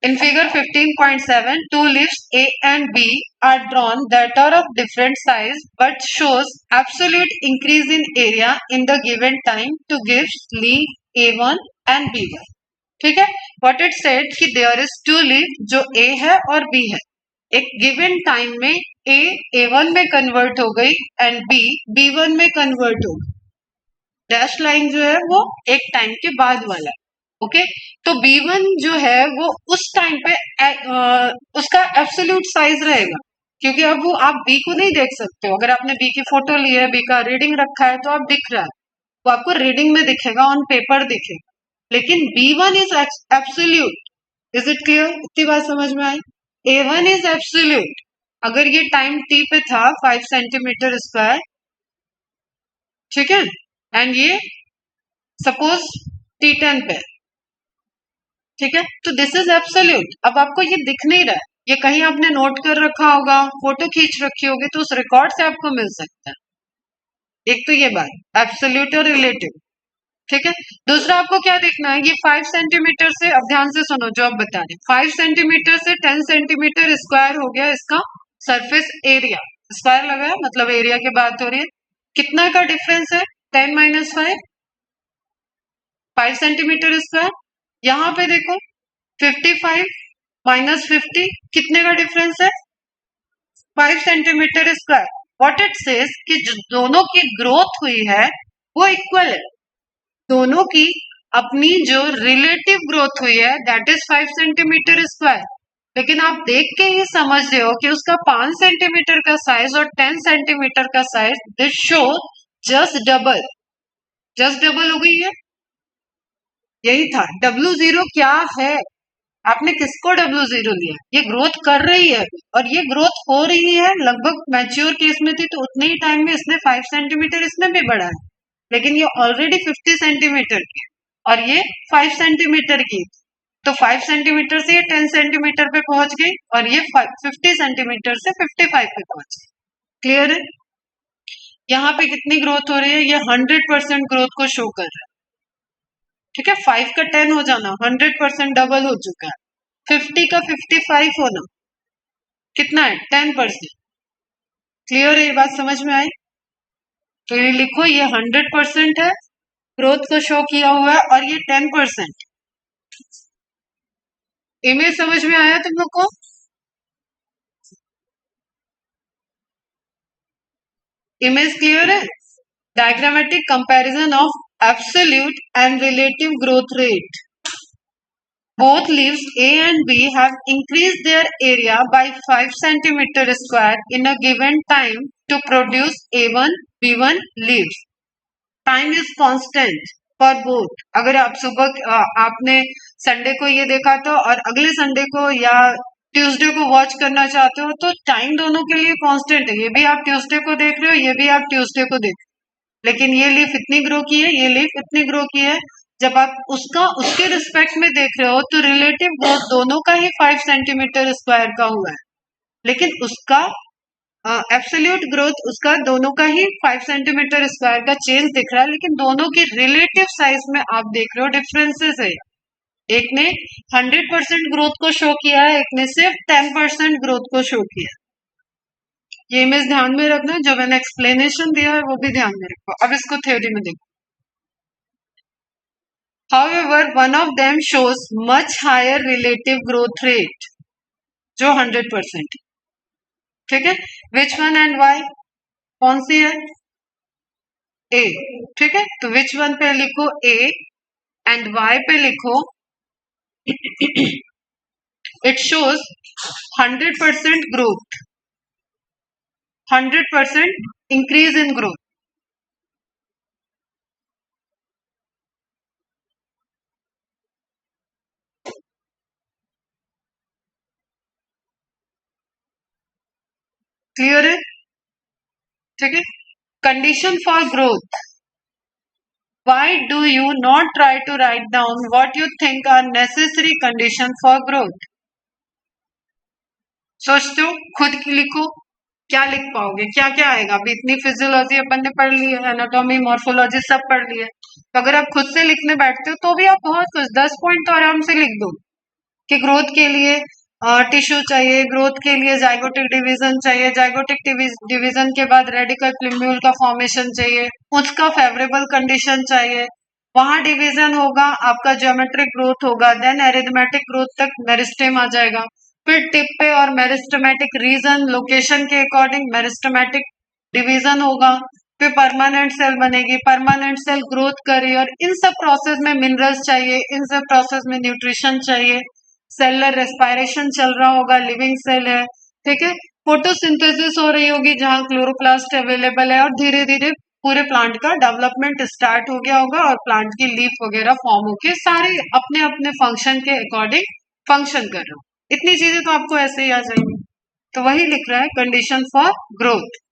In figure 15.7, two leaves A and B are drawn that are of different size but shows absolute increase in area in the given time to give leaf A1 and B1. ठीक है, what it said कि there is two leaf जो A है और B है. एक given time में A A1 में convert हो गई and B B1 में convert हो गई. डैश लाइन जो है वो एक टाइम के बाद वाला है. ओके, तो B1 जो है वो उस टाइम पे उसका एब्सोल्यूट साइज रहेगा, क्योंकि अब वो आप B को नहीं देख सकते हो. अगर आपने B की फोटो ली है, B का रीडिंग रखा है तो आप दिख रहा है, वो आपको रीडिंग में दिखेगा, ऑन पेपर दिखेगा. लेकिन B1 is absolute. Is it clear? इतनी बात समझ में आई? A1 is absolute. अगर ये टाइम T पे था 5 सेंटीमीटर स्क्वायर, ठीक है, एंड ये सपोज T10 पे, ठीक है, तो दिस इज एब्सोल्यूट. अब आपको ये दिख नहीं रहा है, ये कहीं आपने नोट कर रखा होगा, फोटो खींच रखी होगी, तो उस रिकॉर्ड से आपको मिल सकता है. एक तो ये बात एब्सोल्यूट और रिलेटिव. ठीक है, दूसरा आपको क्या देखना है, ये 5 सेंटीमीटर से, अब ध्यान से सुनो जो आप बता रहे, 5 सेंटीमीटर से 10 सेंटीमीटर स्क्वायर हो गया इसका सरफेस एरिया. स्क्वायर लगा है मतलब एरिया की बात हो रही है. कितना का डिफरेंस है? 10 माइनस 5 सेंटीमीटर स्क्वायर. यहाँ पे देखो 55 माइनस 50, कितने का डिफरेंस है? 5 centimetre square. What it says कि जो दोनों की ग्रोथ हुई है वो इक्वल है. दोनों की अपनी जो रिलेटिव ग्रोथ हुई है दैट इज 5 सेंटीमीटर स्क्वायर. लेकिन आप देख के ही समझ रहे हो कि उसका 5 सेंटीमीटर का साइज और 10 सेंटीमीटर का size, this show just double. Just double हो गई है. यही था W0 क्या है. आपने किसको W0 लिया? ये ग्रोथ कर रही है और ये ग्रोथ हो रही है. लगभग मैच्योर केस में थी तो उतने ही टाइम में इसने 5 सेंटीमीटर इसने भी बढ़ाया, लेकिन ये ऑलरेडी 50 सेंटीमीटर की और ये 5 सेंटीमीटर की. तो 5 सेंटीमीटर से ये 10 सेंटीमीटर पे पहुंच गई और ये 50 सेंटीमीटर से 55 पे पहुंच गई. क्लियर है? यहाँ पे कितनी ग्रोथ हो रही है? ये 100% ग्रोथ को शो कर रहा है. ठीक है, 5 का 10 हो जाना 100% डबल हो चुका है. 50 का 55 होना कितना है? 10%. क्लियर है? ये बात समझ में आई? तो ये लिखो, ये 100% है, ग्रोथ को शो किया हुआ है, और ये 10%. इमेज समझ में आया तुम लोग को? इमेज क्लियर है? Diagrammatic comparison of absolute and relative growth rate. Both leaves A and B have increased their area by 5 centimeter square in a given time to produce A1, B1 leaves. Time is constant for both. अगर आप सुबह आपने Sunday को ये देखा तो और अगले संडे को या ट्यूसडे को वॉच करना चाहते हो तो टाइम दोनों के लिए कांस्टेंट है. ये भी आप ट्यूसडे को देख रहे हो, ये भी आप ट्यूसडे को देख रहे हो, लेकिन ये लीफ इतनी ग्रो की है, ये लीफ इतनी ग्रो की है. जब आप उसका उसके रिस्पेक्ट में देख रहे हो तो रिलेटिव ग्रोथ दोनों का ही 5 सेंटीमीटर स्क्वायर का हुआ है, लेकिन उसका एब्सोल्यूट ग्रोथ उसका दोनों का ही 5 सेंटीमीटर स्क्वायर का चेंज दिख रहा है, लेकिन दोनों की रिलेटिव साइज में आप देख रहे हो डिफरेंसेस है. एक ने 100% ग्रोथ को शो किया है, एक ने सिर्फ 10% ग्रोथ को शो किया. ये इमेज ध्यान में रखना, जो मैंने एक्सप्लेनेशन दिया है वो भी ध्यान में रखो. अब इसको थ्योरी में देखो. However, one of them shows much higher relative growth rate, जो 100%. ठीक है, which one and why? कौन सी है? A. ठीक है, तो which one पे लिखो A and Y पे लिखो it shows 100% growth, 100% increase in growth. Clear है? ठीक है, condition for growth. Why do you not try to write down what you think are necessary condition for growth? सोचते हो, खुद की लिखो. क्या लिख पाओगे? क्या क्या आएगा? अभी इतनी फिजियोलॉजी अपन ने पढ़ ली है, एनाटॉमी, मॉर्फोलॉजी सब पढ़ ली है. तो अगर आप खुद से लिखने बैठते हो तो भी आप बहुत कुछ 10 पॉइंट तो आराम से लिख दो कि ग्रोथ के लिए टिश्यू चाहिए, ग्रोथ के लिए जाइगोटिक डिवीजन चाहिए, जाइगोटिक डिवीजन के बाद रेडिकल प्लूम्यूल का फॉर्मेशन चाहिए, उसका फेवरेबल कंडीशन चाहिए, वहां डिवीजन होगा, आपका ज्योमेट्रिक ग्रोथ होगा, देन एरिथमेटिक ग्रोथ तक मेरिस्टेम आ जाएगा, फिर टिप पे और मेरिस्टेमेटिक रीजन लोकेशन के अकॉर्डिंग मेरिस्टेमेटिक डिवीजन होगा, फिर परमानेंट सेल बनेगी, परमानेंट सेल ग्रोथ करे, और इन सब प्रोसेस में मिनरल्स चाहिए, इन सब प्रोसेस में न्यूट्रिशन चाहिए, सेलर रेस्पायरेशन चल रहा होगा, लिविंग सेल है, ठीक है, फोटोसिंथेसिस हो रही होगी जहां क्लोरोप्लास्ट अवेलेबल है, और धीरे धीरे पूरे प्लांट का डेवलपमेंट स्टार्ट हो गया होगा और प्लांट की लीफ वगैरह फॉर्म होके सारे अपने अपने फंक्शन के अकॉर्डिंग फंक्शन कर रहे हो। इतनी चीजें तो आपको ऐसे ही आ जाएंगी। तो वही लिख रहा है कंडीशन फॉर ग्रोथ।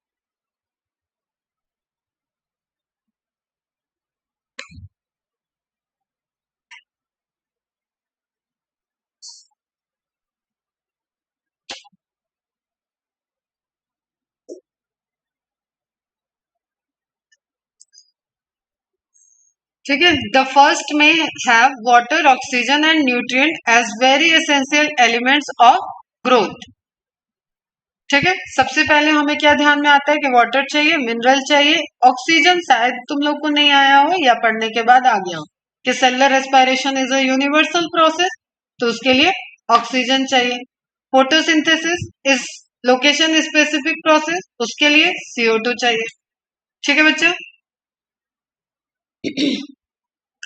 ठीक है, द फर्स्ट में have water, oxygen and nutrient as very essential elements of growth. ठीक है, सबसे पहले हमें क्या ध्यान में आता है कि वाटर चाहिए, मिनरल चाहिए, ऑक्सीजन शायद तुम लोग को नहीं आया हो या पढ़ने के बाद आ गया हो कि cellular respiration is a universal process, तो उसके लिए ऑक्सीजन चाहिए। Photosynthesis is location specific process, उसके लिए CO2 चाहिए। ठीक है बच्चों,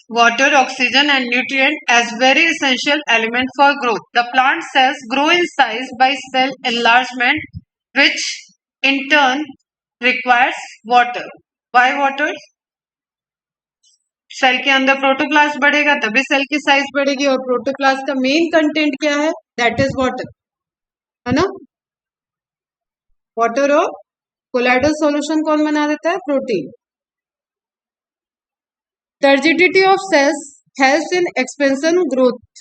water, oxygen and nutrient as very essential element for growth. The plant cells grow in size by cell enlargement, which in turn requires water. Why water? Cell के अंदर protoplast बढ़ेगा तभी सेल की साइज बढ़ेगी, और प्रोटोप्लास्ट का main content क्या है? दैट इज वाटर, है ना। वाटर और कोलाइडल सॉल्यूशन कौन बना देता है? Protein. Turgidity of cells helps in expansion growth.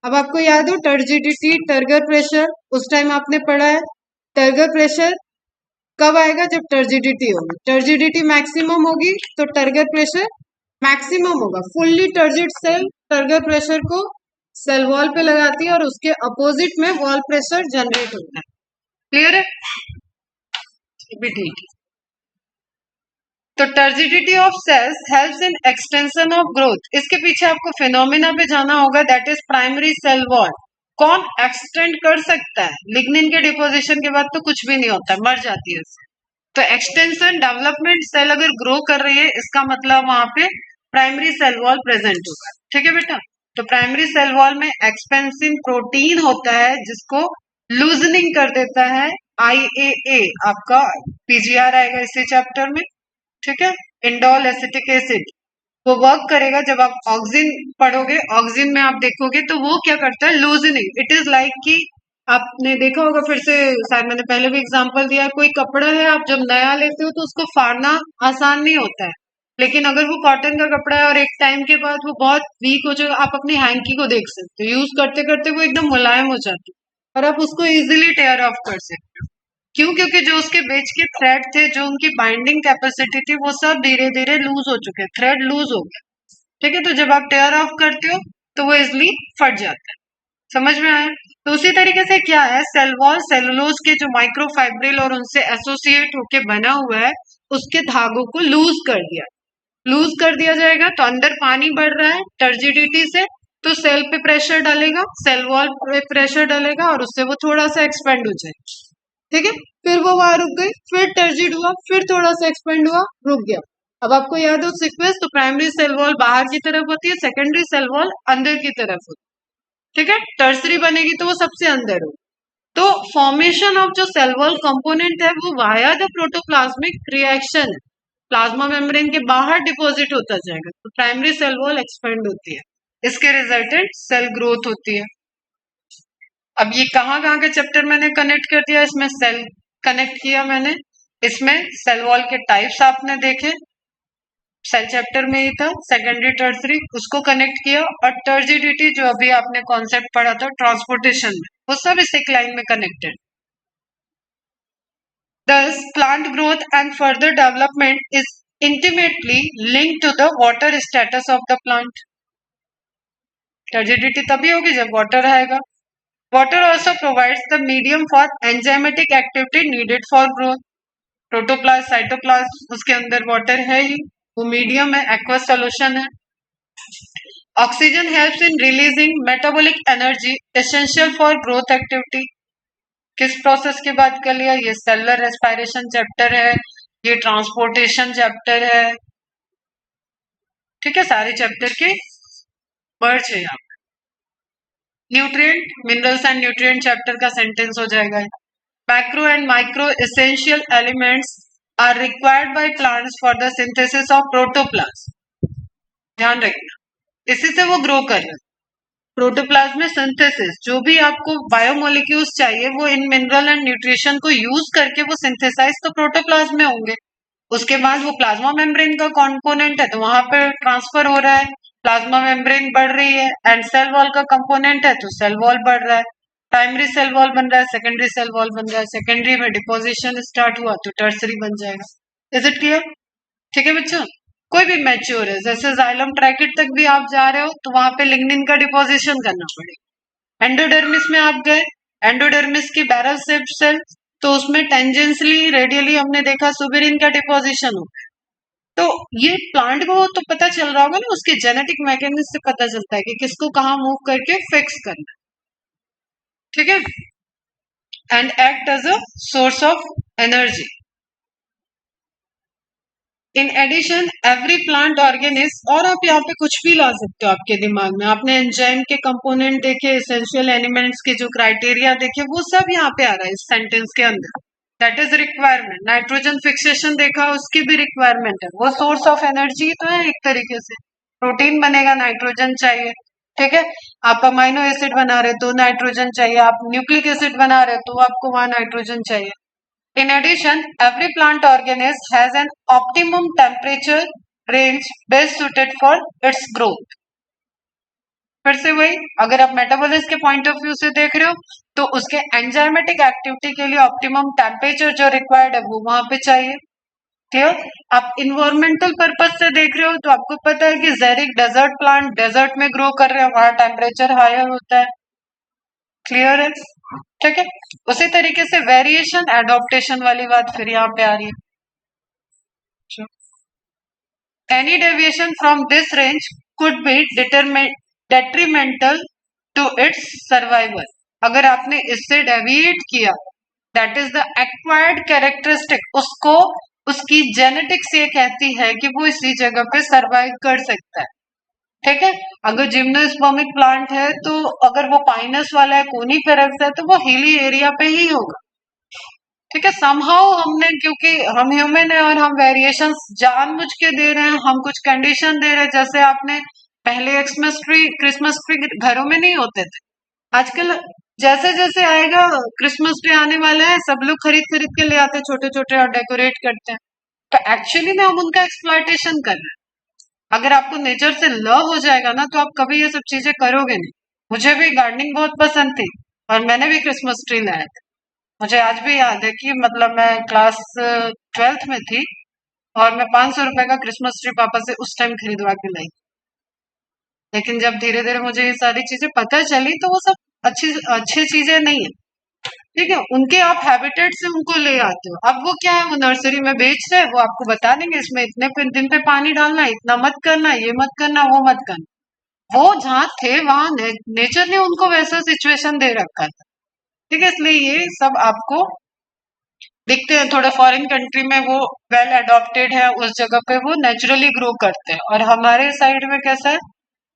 अब आपको याद हो टर्जिडिटी, टर्गर प्रेशर, उस टाइम आपने पढ़ा है। टर्गर प्रेशर कब आएगा? जब टर्जिडिटी होगी। टर्जिडिटी मैक्सिमम होगी तो टर्गर प्रेशर मैक्सिमम होगा। Fully turgid cell turgor pressure को सेल वॉल पे लगाती है और उसके अपोजिट में वॉल प्रेशर जनरेट होता है। क्लियर है? भी ठीक है। तो turgidity of cells helps in extension of growth. इसके पीछे आपको फिनोमिना पे जाना होगा, that is primary cell wall. कौन एक्सटेंड कर सकता है? लिग्निन के डिपोजिशन के बाद तो कुछ भी नहीं होता, मर जाती है। तो एक्सटेंशन डेवलपमेंट सेल अगर ग्रो कर रही है, इसका मतलब वहां पे प्राइमरी सेल वॉल प्रेजेंट होगा। ठीक है बेटा, तो प्राइमरी सेल वॉल में एक्सपेंसिव प्रोटीन होता है जिसको लूजनिंग कर देता है IAA। आपका PGR आएगा इसी चैप्टर में। ठीक है, इंडोल एसिटिक एसिड वो वर्क करेगा। जब आप ऑक्सिन पढ़ोगे, ऑक्सिन में आप देखोगे तो वो क्या करता है? लूजनिंग। इट इज लाइक कि आपने देखा होगा, फिर से शायद मैंने पहले भी एग्जांपल दिया, कोई कपड़ा है, आप जब नया लेते हो तो उसको फाड़ना आसान नहीं होता है, लेकिन अगर वो कॉटन का कपड़ा है और एक टाइम के बाद वो बहुत वीक हो जाएगा, आप अपनी हैंकी को देख सकते हो, यूज करते करते वो एकदम मुलायम हो जाती है और आप उसको इजिली टेयर ऑफ कर सकते हो। क्यों? क्योंकि जो उसके बीच के थ्रेड थे, जो उनकी बाइंडिंग कैपेसिटी थी, वो सब धीरे धीरे लूज हो चुके, थ्रेड लूज हो गया। ठीक है, तो जब आप टेयर ऑफ करते हो तो वो इजिली फट जाता है। समझ में आया? तो उसी तरीके से क्या है, सेल वॉल सेलुलोज के जो माइक्रोफाइब्रिल और उनसे एसोसिएट होके बना हुआ है, उसके धागों को लूज कर दिया। लूज कर दिया जाएगा तो अंदर पानी बढ़ रहा है टर्जिडिटी से, तो सेल पे प्रेशर डालेगा, सेल वॉल पे प्रेशर डालेगा और उससे वो थोड़ा सा एक्सपेंड हो जाएगा। ठीक है, फिर वो वहां रुक गई, फिर टर्जिड हुआ, फिर थोड़ा सा एक्सपेंड हुआ, रुक गया। अब आपको याद हो सीक्वेंस, तो प्राइमरी सेल वॉल बाहर की तरफ होती है, सेकेंडरी सेल वॉल अंदर की तरफ होती है। ठीक है, टर्सरी बनेगी तो वो सबसे अंदर हो। तो फॉर्मेशन ऑफ जो सेल वॉल कंपोनेंट है वो वाया द प्रोटोप्लाज्मिक रिएक्शन है, प्लाज्मा मेम्ब्रेन के बाहर डिपॉजिट होता जाएगा, तो प्राइमरी सेल वॉल एक्सपेंड होती है, इसके रिजल्टेंट सेल ग्रोथ होती है। अब ये कहाँ कहाँ के चैप्टर मैंने कनेक्ट कर दिया, इसमें सेल कनेक्ट किया मैंने, इसमें सेल वॉल के टाइप्स आपने देखे, सेल चैप्टर में ही था, सेकेंडरी टर्सरी उसको कनेक्ट किया, और टर्जिडिटी जो अभी आपने कॉन्सेप्ट पढ़ा था ट्रांसपोर्टेशन में, वो सब इस एक लाइन में connected. Thus, plant growth and further development is intimately linked to the water status of the plant. Turgidity तभी होगी जब वाटर आएगा. Water also provides the medium for enzymatic activity needed for growth. Protoplast cytoplasm उसके अंदर water है ही, वो medium है, एक्वस सोल्यूशन है. Oxygen helps in releasing metabolic energy essential for growth activity. किस प्रोसेस की बात कर लिया? ये सेलुलर रेस्पिरेशन चैप्टर है, ये ट्रांसपोर्टेशन चैप्टर है. ठीक है, सारे चैप्टर के वर्ड्स है यहाँ. Nutrient, minerals and nutrient chapter का सेंटेंस हो जाएगा. Macro and micro essential elements are required by plants for the synthesis of protoplast. ध्यान रखना, इसी से वो ग्रो कर रहे हैं. प्रोटोप्लाज्म में सिंथेसिस, जो भी आपको बायोमोलिक्यूल्स चाहिए वो इन मिनरल एंड न्यूट्रिशन को यूज करके वो सिंथेसाइज तो प्रोटोप्लाज्म में होंगे. उसके बाद वो प्लाज्मा मेम्ब्रेन का कंपोनेंट है तो वहां पे ट्रांसफर हो रहा है, प्लाज्मा मेम्ब्रेन बढ़ रही है. एंड सेल वॉल का कंपोनेंट है तो सेल वॉल बढ़ रहा है. प्राइमरी सेल वॉल बन रहा है, सेकेंडरी सेल वॉल बन रहा है. सेकेंडरी में डिपोजिशन स्टार्ट हुआ तो टर्सरी बन जाएगा. Is it clear? ठीक है बच्चों, कोई भी मैच्योर है, जैसे जाइलम ट्रैकिट तक भी आप जा रहे हो तो वहां पे लिग्निन का डिपोजिशन करना पड़ेगा. एंडोडर्मिस में आप गए, एंडोडर्मिस की बैरल शेप सेल, तो उसमें टेंजेंसली रेडियली हमने देखा सुबेरिन का डिपोजिशन हो. तो ये प्लांट को तो पता चल रहा होगा ना, उसके जेनेटिक मैकेनिज्म से पता चलता है कि किसको कहाँ मूव करके फिक्स करना. ठीक है, and act as a source of energy. In addition every plant organism, और आप यहाँ पे कुछ भी ला सकते हो आपके दिमाग में. आपने एंजाइम के कंपोनेंट देखे, एसेंशियल एलिमेंट्स के जो क्राइटेरिया देखे, वो सब यहाँ पे आ रहा है इस सेंटेंस के अंदर. That is requirement. Nitrogen fixation देखा, उसकी भी रिक्वायरमेंट है. वो सोर्स ऑफ एनर्जी तो है एक तरीके से. प्रोटीन बनेगा, नाइट्रोजन चाहिए. ठीक है, आप अमाइनो एसिड बना रहे तो नाइट्रोजन चाहिए, आप न्यूक्लिक एसिड बना रहे तो आपको वहां नाइट्रोजन चाहिए. In addition, every plant organism has an optimum temperature range best suited for its growth. फिर से वही, अगर आप मेटाबॉलिज्म के पॉइंट ऑफ व्यू से देख रहे हो तो उसके एंजाइमेटिक एक्टिविटी के लिए ऑप्टिमम टेम्परेचर जो रिक्वायर्ड है वो वहां पे चाहिए. क्लियर? आप इन्वायरमेंटल पर्पज से देख रहे हो तो आपको पता है कि जेरिक डेजर्ट प्लांट डेजर्ट में ग्रो कर रहे हैं, वहां टेम्परेचर हायर होता है. क्लियर है? ठीक है, उसी तरीके से वेरिएशन एडॉप्टेशन वाली बात फिर यहाँ पे आ रही है. Any deviation from this range could be detrimental to its survival. अगर आपने इससे डेविएट किया, that is the acquired characteristic, उसको उसकी जेनेटिक्स ये कहती है कि वो इसी जगह पे सर्वाइव कर सकता है. ठीक है, अगर जिम्नोस्पर्मिक प्लांट है तो अगर वो पाइनस वाला है, कोनीफेरस है, तो वो हिली एरिया पे ही होगा. ठीक है, समहाउ हमने, क्योंकि हम ह्यूमन है और हम वेरिएशन जानबूझ के दे रहे हैं, हम कुछ कंडीशन दे रहे हैं. जैसे आपने पहले क्रिसमस ट्री घरों में नहीं होते थे, आजकल जैसे जैसे आएगा क्रिसमस ट्री आने वाला है, सब लोग खरीद खरीद के ले आते हैं छोटे छोटे और डेकोरेट करते हैं. तो एक्चुअली में हम उनका एक्सप्लॉयटेशन कर रहे हैं. अगर आपको नेचर से लव हो जाएगा ना तो आप कभी ये सब चीजें करोगे नहीं. मुझे भी गार्डनिंग बहुत पसंद थी और मैंने भी क्रिसमस ट्री लाया था. मुझे आज भी याद है कि मतलब मैं क्लास 12th में थी और मैं 500 रुपए का क्रिसमस ट्री पापा से उस टाइम खरीदवा के लाई. लेकिन जब धीरे धीरे मुझे ये सारी चीजें पता चली तो वो सब अच्छी अच्छी चीजें नहीं है. ठीक है, उनके आप हैबिटेट से उनको ले आते हो. अब वो क्या है, वो नर्सरी में बेच रहे हैं, वो आपको बता देंगे इसमें इतने दिन पे पानी डालना है, इतना मत करना, ये मत करना, वो मत करना. वो जहाँ थे वहां नेचर ने उनको वैसा सिचुएशन दे रखा था. ठीक है, इसलिए ये सब आपको दिखते हैं. थोड़े फॉरेन कंट्री में वो वेल अडॉप्टेड है, उस जगह पे वो नेचुरली ग्रो करते हैं. और हमारे साइड में कैसा है,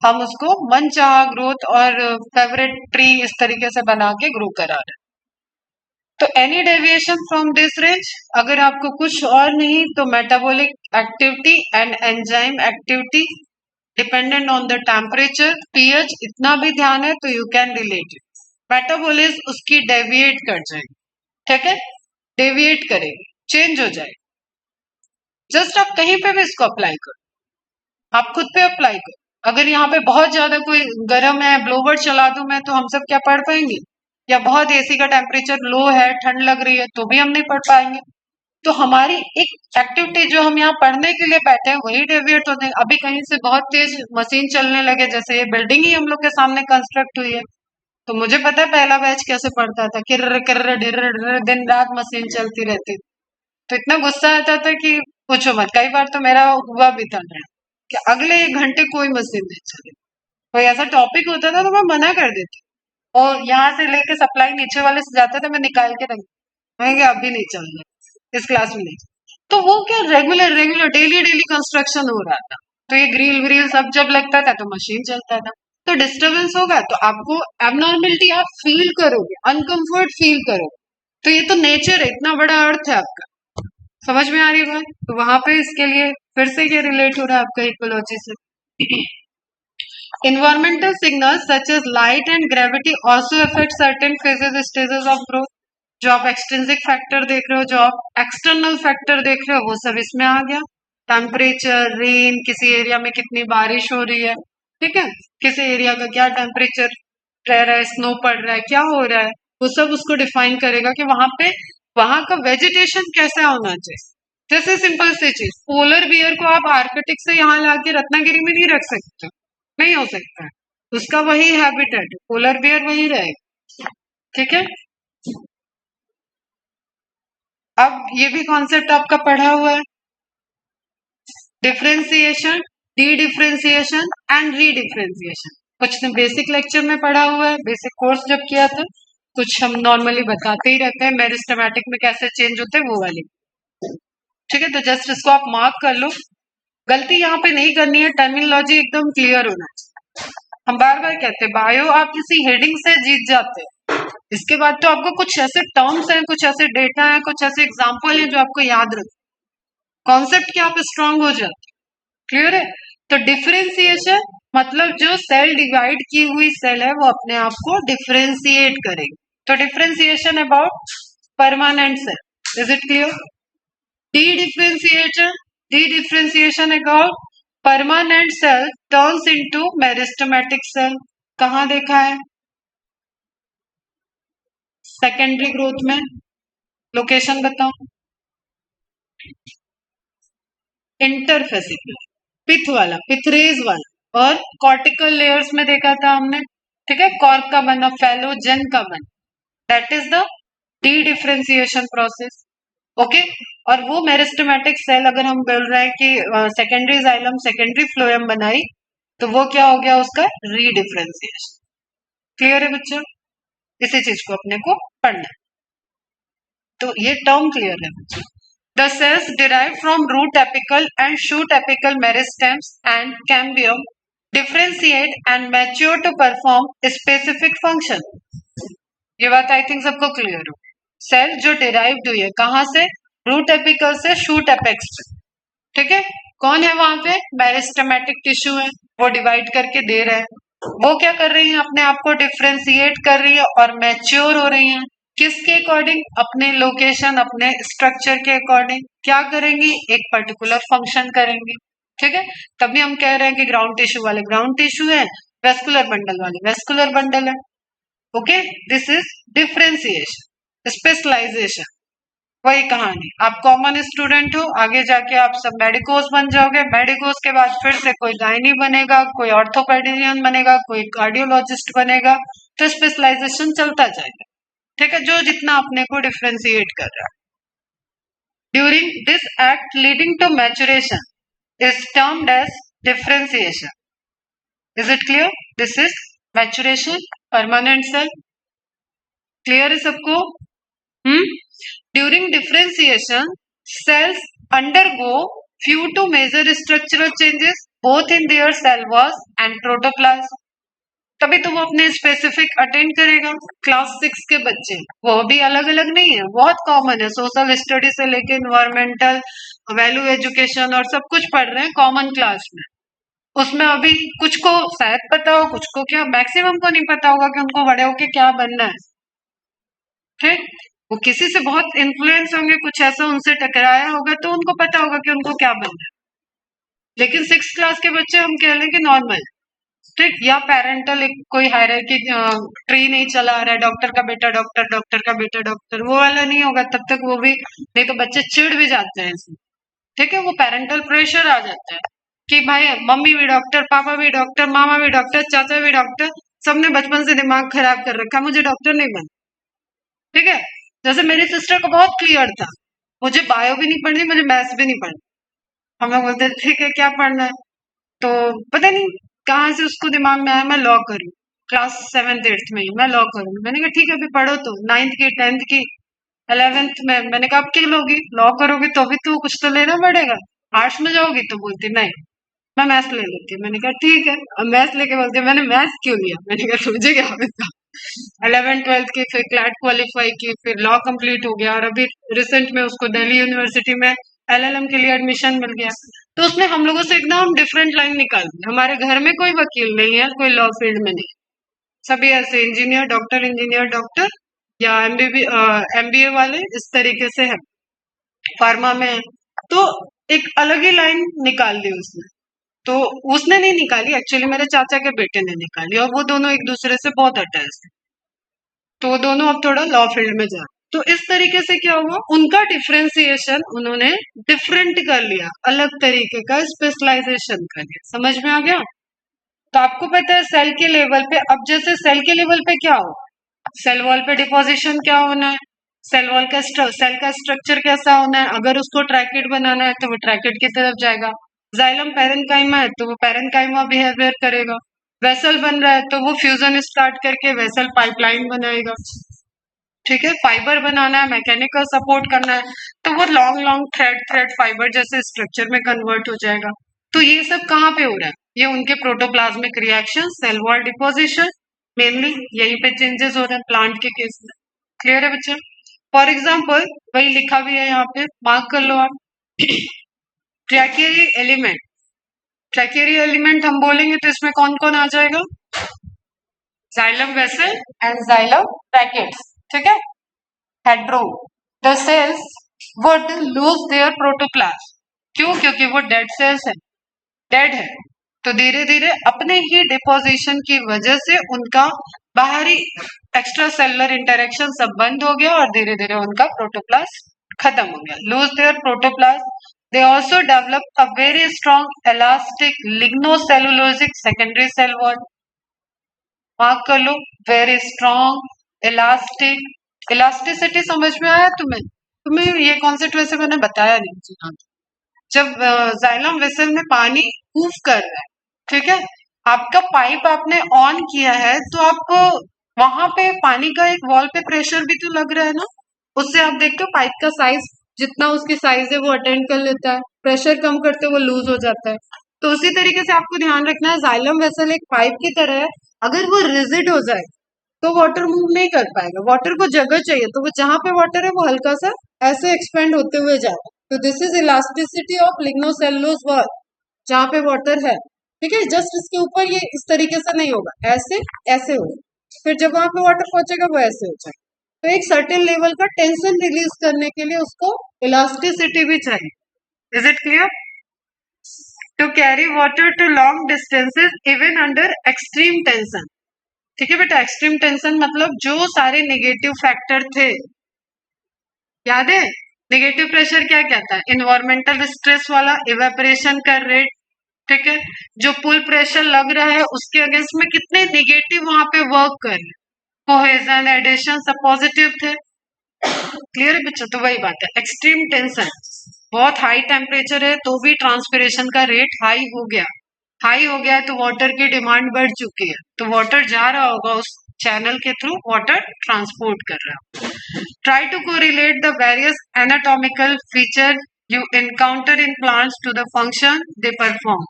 हम उसको मनचाहा ग्रोथ और फेवरेट ट्री इस तरीके से बना के ग्रो करा रहे हैं. तो any deviation from this range, अगर आपको कुछ और नहीं तो metabolic activity and enzyme activity dependent on the temperature, pH, इतना भी ध्यान है तो you can relate it. Metabolism उसकी डेविएट कर जाएगी. ठीक है, डेविएट करेगी, चेंज हो जाएगी. जस्ट आप कहीं पे भी इसको अप्लाई करो, आप खुद पे अप्लाई करो. अगर यहाँ पे बहुत ज्यादा कोई गर्म है, ब्लोवर चला दूं मैं तो हम सब क्या पढ़ पाएंगे, या बहुत एसी का टेम्परेचर लो है, ठंड लग रही है तो भी हम नहीं पढ़ पाएंगे. तो हमारी एक एक्टिविटी जो हम यहाँ पढ़ने के लिए बैठे हैं वही डेविएट होते हैं। अभी कहीं से बहुत तेज मशीन चलने लगे, जैसे ये बिल्डिंग ही हम लोग के सामने कंस्ट्रक्ट हुई है, तो मुझे पता है पहला बैच कैसे पढ़ता था, किर्र किर्र ढिर्र ढिर्र दिन रात मशीन चलती रहती, तो इतना गुस्सा आता था कि पूछो मत। कई बार तो मेरा हुआ भी था कि अगले 1 घंटे कोई मशीन नहीं चले, कोई ऐसा टॉपिक होता था तो मैं मना कर देती, और यहाँ से लेके सप्लाई नीचे वाले से जाता था, मैं निकाल के रख, मैं कि अभी नहीं चलना इस क्लास में नहीं। तो वो क्या regular regular daily daily construction हो रहा था, तो ये ग्रिल व्रिल सब जब लगता था तो मशीन चलता था, तो डिस्टरबेंस होगा तो आपको एबनॉर्मेलिटी आप फील करोगे, अनकंफर्ट फील करोगे, तो ये तो नेचर है, इतना बड़ा अर्थ है आपका। समझ में आ रही है बात? तो वहां पे इसके लिए फिर से ये रिलेट हो रहा है आपका इकोलॉजी से। Environmental signals such as light and gravity also affect certain phases stages of growth. जो आप एक्सट्रिंसिक फैक्टर देख रहे हो, जो आप एक्सटर्नल फैक्टर देख रहे हो, वो सब इसमें आ गया। टेम्परेचर, रेन, किसी एरिया में कितनी बारिश हो रही है, ठीक है, किसी एरिया का क्या टेम्परेचर रह रहा है, स्नो पड़ रहा है, क्या हो रहा है, वो सब उसको डिफाइन करेगा कि वहां पे वहां का वेजिटेशन कैसा होना चाहिए। जैसे सिंपल सी चीज, पोलर बियर को आप आर्कटिक से यहाँ लाके रत्नागिरी में नहीं रख सकते, नहीं हो सकता है, उसका वही हैबिटेट, पोलर बियर वही रहेगा, ठीक है। अब ये भी कॉन्सेप्ट आपका पढ़ा हुआ है, differentiation, D differentiation and re differentiation, कुछ बेसिक लेक्चर में पढ़ा हुआ है, बेसिक कोर्स जब किया था, कुछ हम नॉर्मली बताते ही रहते हैं, मेरिस्टेमेटिक में कैसे चेंज होते हैं वो वाली, ठीक है। तो जस्ट इसको आप मार्क कर लो, गलती यहाँ पे नहीं करनी है, टर्मिनोलॉजी एकदम क्लियर होना चाहिए। हम बार बार कहते हैं बायो आप किसी हेडिंग से जीत जाते हैं, इसके बाद तो आपको कुछ ऐसे टर्म्स हैं, कुछ ऐसे डेटा हैं, कुछ ऐसे एग्जाम्पल हैं जो आपको याद रखें, कॉन्सेप्ट के आप स्ट्रांग हो जाते, क्लियर है। तो डिफरेंशिएशन मतलब जो सेल डिवाइड की हुई सेल है वो अपने आप को डिफरेंशिएट करेगी, तो differentiation about permanent cell, is it clear. Dedifferentiation about permanent cell turns into meristematic cell, कहाँ देखा है, सेकेंडरी ग्रोथ में, लोकेशन बताओ, इंटरफेसिकुलर, पिथ वाला, पिथरेज वाला, और कॉर्टिकल लेयर्स में देखा था हमने, ठीक है, कॉर्क का बना, फेलोजेन का बना, that is the D differentiation process, okay. और वो मेरिस्टेमेटिक सेल अगर हम बोल रहे हैं कि सेकेंडरी जाइलम सेकेंडरी फ्लोएम बनाई, तो वो क्या हो गया उसका री डिफरेंशिएशन, क्लियर है बच्चों, इसी चीज को अपने को पढ़ना है, तो ये टर्म क्लियर है बच्चों। The cells derived from root apical and shoot apical meristems and cambium differentiate and mature to perform specific function. ये बात आई थिंक सबको क्लियर हो। सेल जो डिराइव्ड हुई है कहाँ से, रूट एपिकल से शूट एपेक्स से, ठीक है। कौन है वहां पे, मेरिस्टेमेटिक टिश्यू है, वो डिवाइड करके दे रहे हैं, वो क्या कर रही है, अपने आप को डिफ्रेंशिएट कर रही है और मैच्योर हो रही है, किसके अकॉर्डिंग, अपने लोकेशन, अपने स्ट्रक्चर के अकॉर्डिंग क्या करेंगी, एक पर्टिकुलर फंक्शन करेंगी, ठीक है। तभी हम कह रहे हैं कि ग्राउंड टिश्यू वाले ग्राउंड टिश्यू है, वेस्कुलर बंडल वाले वेस्कुलर बंडल है, okay. This is differentiation, specialization, वही कहानी। आप कॉमन स्टूडेंट हो, आगे जाके आप सब मेडिकोस बन जाओगे, मेडिकोस के बाद फिर से कोई गायनी बनेगा, कोई ऑर्थोपेडियन बनेगा, कोई कार्डियोलॉजिस्ट बनेगा, तो स्पेशलाइजेशन चलता जाएगा, ठीक है, जो जितना अपने को डिफ्रेंशिएट कर रहा है। During this act leading to maturation is termed as differentiation, is it clear, this is maturation, permanent cell, clear है सबको। During differentiation cells undergo few to major structural changes both in their cell wall and protoplasm, तभी तो वो अपने specific attend करेगा। Class 6 के बच्चे, वो भी अलग अलग नहीं है, बहुत कॉमन है, सोशल स्टडी से लेके इन्वायरमेंटल, वैल्यू एजुकेशन और सब कुछ पढ़ रहे हैं कॉमन क्लास में, उसमें अभी कुछ को शायद पता हो, कुछ को क्या, मैक्सिमम को नहीं पता होगा कि उनको बड़े होके क्या बनना है, ठीक। वो किसी से बहुत इन्फ्लुएंस होंगे, कुछ ऐसा उनसे टकराया होगा तो उनको पता होगा कि उनको क्या बनना है, लेकिन 6th क्लास के बच्चे हम कह लें कि नॉर्मल, ठीक, या पेरेंटल एक कोई हायरार्की ट्री नहीं चला आ रहा है, डॉक्टर का बेटा डॉक्टर, डॉक्टर का बेटा डॉक्टर, वो वाला नहीं होगा तब तक वो भी, नहीं तो बच्चे चिढ़ भी जाते हैं इसमें। ठीक है, वो पेरेंटल प्रेशर आ जाता है कि भाई मम्मी भी डॉक्टर, पापा भी डॉक्टर, मामा भी डॉक्टर, चाचा भी डॉक्टर, सबने बचपन से दिमाग खराब कर रखा, मुझे डॉक्टर नहीं बनना। ठीक है, जैसे मेरी सिस्टर को बहुत क्लियर था, मुझे बायो भी नहीं पढ़नी, मुझे मैथ्स भी नहीं पढ़नी। हम लोग बोलते ठीक है क्या पढ़ना है, तो पता नहीं कहाँ से उसको दिमाग में आया मैं लॉ करूँ। क्लास 7th 8th में ही मैं लॉ करूँ, मैंने कहा ठीक है अभी पढ़ो, तो 9th की 10th की 11th में मैंने कहा अब क्या लोगी, लॉ करोगी तो भी तो कुछ तो लेना पड़ेगा, आर्ट्स में जाओगी, तो बोलती नहीं मैं मैथ्स ले लेती हूँ। मैंने कहा ठीक है, अब मैथ्स लेके बोलती है मैंने मैथ्स क्यों लिया, मैंने कहा मुझे क्या पता। 11th 12th की फिर क्लैट क्वालिफाई की, फिर लॉ कंप्लीट हो गया, और अभी रिसेंट में उसको दिल्ली यूनिवर्सिटी में एलएलएम के लिए एडमिशन मिल गया। तो उसने हम लोगों से एकदम डिफरेंट लाइन निकाल दी, हमारे घर में कोई वकील नहीं है, कोई लॉ फील्ड में नहीं, सभी ऐसे इंजीनियर डॉक्टर या एमबीए वाले इस तरीके से है, फार्मा में है। तो एक अलग ही लाइन निकाल दी उसने। तो उसने नहीं निकाली, एक्चुअली मेरे चाचा के बेटे ने निकाली, और वो दोनों एक दूसरे से बहुत अटैच है, तो वो दोनों अब थोड़ा लॉ फील्ड में जा रहे। तो इस तरीके से क्या हुआ, उनका डिफरेंशिएशन उन्होंने डिफरेंट कर लिया, अलग तरीके का स्पेशलाइजेशन कर लिया। समझ में आ गया। तो आपको पता है सेल के लेवल पे, अब जैसे सेल के लेवल पे क्या हो, सेल वॉल पे डिपोजिशन क्या होना है, सेल का स्ट्रक्चर कैसा होना है, अगर उसको ट्रैकेट बनाना है तो वो ट्रैकेट की तरफ जाएगा, जाइलम पैरेन्काइमा है तो वो पैरेन्काइमा बिहेवियर करेगा, वेसल बन रहा है तो वो फ्यूजन स्टार्ट करके वेसल पाइपलाइन बनाएगा। ठीक है, फाइबर बनाना है, मैकेनिकल सपोर्ट करना है, तो वो लॉन्ग लॉन्ग थ्रेड फाइबर जैसे स्ट्रक्चर में कन्वर्ट हो जाएगा। तो ये सब कहाँ पे हो रहा है, ये उनके protoplasmic reaction, cell wall deposition, mainly यहीं पे चेंजेस हो रहे हैं प्लांट के केस में। क्लियर है बच्चे। फॉर एग्जाम्पल वही लिखा भी है यहाँ पे, मार्क कर लो आप। ट्रैकियरी एलिमेंट, ट्रैकियरी एलिमेंट हम बोलेंगे तो इसमें कौन कौन आ जाएगा, xylem vessel and xylem brackets. ठीक है, hadrome, the cells would lose their protoplast, क्यों, क्योंकि वो डेड सेल्स है, डेड है, तो धीरे धीरे अपने ही डिपोजिशन की वजह से उनका बाहरी एक्स्ट्रा सेलुलर इंटरेक्शन सब बंद हो गया, और धीरे धीरे उनका प्रोटोप्लास्ट खत्म हो गया, lose their protoplast. They also develop a very strong elastic lignocellulosic secondary cell wall. Mark कर लो, वेरी स्ट्रॉन्ग इलास्टिक, इलास्टिसिटी समझ में आया तुम्हें, तुम्हें ये कॉन्सेप्ट वैसे मैंने बताया नहीं जी। हाँ, जब जाइलम वेसल में पानी मूव कर रहा है, ठीक है, आपका पाइप आपने ऑन किया है, तो आपको वहां पे पानी का एक वॉल पे प्रेशर भी तो लग रहा है ना, उससे आप देखते हो पाइप का साइज, जितना उसकी साइज है वो अटेंड कर लेता है, प्रेशर कम करते वो लूज हो जाता है। तो उसी तरीके से आपको ध्यान रखना है, जाइलम वेसल एक पाइप की तरह है, अगर वो रिजिड हो जाए तो वाटर मूव नहीं कर पाएगा, वाटर को जगह चाहिए, तो वो जहां पे वाटर है वो हल्का सा ऐसे एक्सपेंड होते हुए जाए। तो this is elasticity of lignocellulose wall, जहां पे वाटर है। ठीक है, जस्ट इसके ऊपर ये इस तरीके से नहीं होगा, ऐसे ऐसे होगा, फिर जब वहां पे वाटर पहुंचेगा वो ऐसे हो जाएगा। तो एक सर्टेन लेवल का टेंशन रिलीज करने के लिए उसको इलास्टिसिटी भी चाहिए। Is it clear. To carry water to long distances even under extreme tension. ठीक है बेटा, एक्सट्रीम टेंशन मतलब जो सारे नेगेटिव फैक्टर थे, याद है, नेगेटिव प्रेशर क्या कहता है, इन्वायरमेंटल स्ट्रेस वाला, इवेपोरेशन का रेट, ठीक है, जो पुल प्रेशर लग रहा है उसके अगेंस्ट में कितने नेगेटिव वहां पे वर्क कर रहे हैं, कोहेजन एडिशन सब पॉजिटिव थे। क्लियर है बच्चों, तो वही बात है, एक्सट्रीम टेंशन, बहुत हाई टेम्परेचर है तो भी ट्रांसपिरेशन का रेट हाई हो गया, हाई हो गया है तो वाटर की डिमांड बढ़ चुकी है, तो वाटर जा रहा होगा उस चैनल के थ्रू, वाटर ट्रांसपोर्ट कर रहा है। Try to correlate the various anatomical feature you encounter in plants to the function they perform.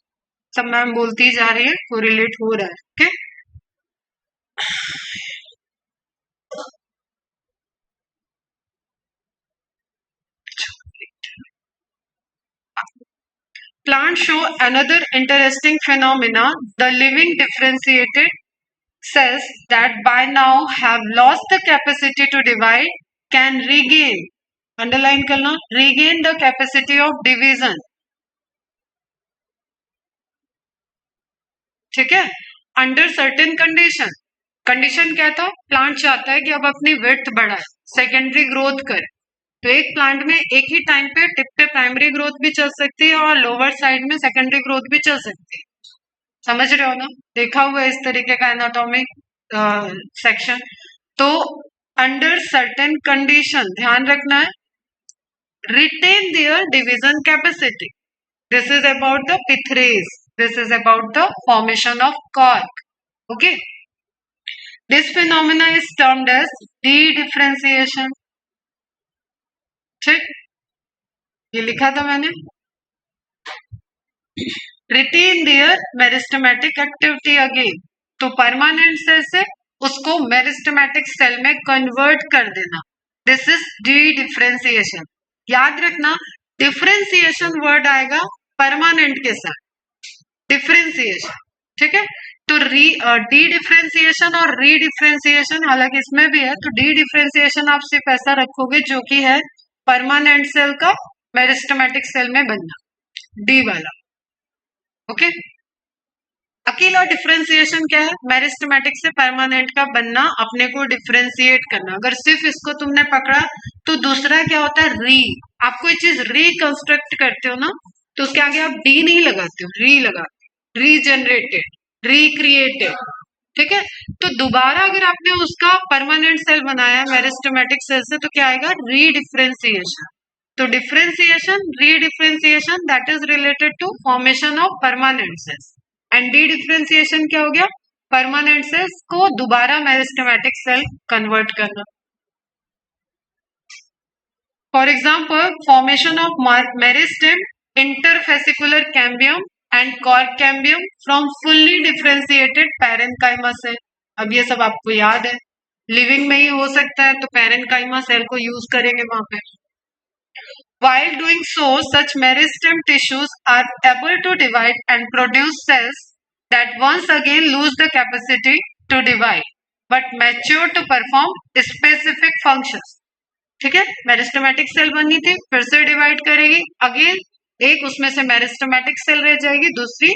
सब मैम बोलती जा रही है, कोरिलेट हो रहा है। Okay, plants show another interesting phenomena, the living differentiated cells that by now have lost the capacity to divide can regain, underline करना, regain the capacity of division। ठीक है, अंडर सर्टेन कंडीशन, कंडीशन क्या था, plant चाहता है कि अब अपनी विड्थ बढ़ाए, सेकेंडरी ग्रोथ करे, तो एक प्लांट में एक ही टाइम पे टिप पे प्राइमरी ग्रोथ भी चल सकती है और लोअर साइड में सेकेंडरी ग्रोथ भी चल सकती है। समझ रहे हो ना, देखा हुआ है इस तरीके का एनाटॉमिक सेक्शन। तो अंडर सर्टेन कंडीशन ध्यान रखना है, retain their division capacity, this is about the pithrage, this is about the formation of cork. Okay, this phenomena is termed as dedifferentiation. ठीक, ये लिखा था मैंने, retain their meristematic activity again, तो permanent cell से उसको meristematic cell में convert कर देना, दिस इज डी डिफरेंशिएशन। याद रखना डिफरेंशिएशन वर्ड आएगा परमानेंट के साथ, डिफरेंशिएशन, ठीक है। तो डी डिफरेंशिएशन और री डिफरेंशिएशन हालांकि इसमें भी है, तो डी डिफरेंशिएशन आप सिर्फ ऐसा रखोगे जो कि है परमानेंट सेल का मेरिस्टेमेटिक सेल में बनना, डी वाला। ओके, अकेला डिफरेंशिएशन क्या है, मेरिस्टेमेटिक से परमानेंट का बनना, अपने को डिफरेंशिएट करना। अगर सिर्फ इसको तुमने पकड़ा तो दूसरा क्या होता है, री, आप कोई चीज रिकंस्ट्रक्ट करते हो ना, तो उसके आगे आप डी नहीं लगाते हो, री लगाते हो, रीजनरेटेड, रिक्रिएटेड, ठीक है। तो दोबारा अगर आपने उसका परमानेंट सेल बनाया मेरिस्टेमेटिक सेल से, तो क्या आएगा, रीडिफरेंशिएशन। तो differentiation, redifferentiation that is related to formation of permanent cells, and dedifferentiation क्या हो गया, परमानेंट सेल्स को दोबारा मेरिस्टेमेटिक सेल कन्वर्ट करना। For example, formation of meristem, interfascicular cambium and cork cambium from fully differentiated parenchyma cell. अब ये सब आपको याद है, लिविंग में ही हो सकता है, तो पैरेन्काइमा सेल को यूज करेंगे वहां पे। While doing so, such meristem tissues are able to divide and produce cells that once again lose the capacity to divide, but mature to perform specific functions. ठीक है, मेरिस्टेमेटिक सेल बनी थी, फिर से डिवाइड करेगी, अगेन एक उसमें से मेरिस्टेमेटिक सेल रह जाएगी, दूसरी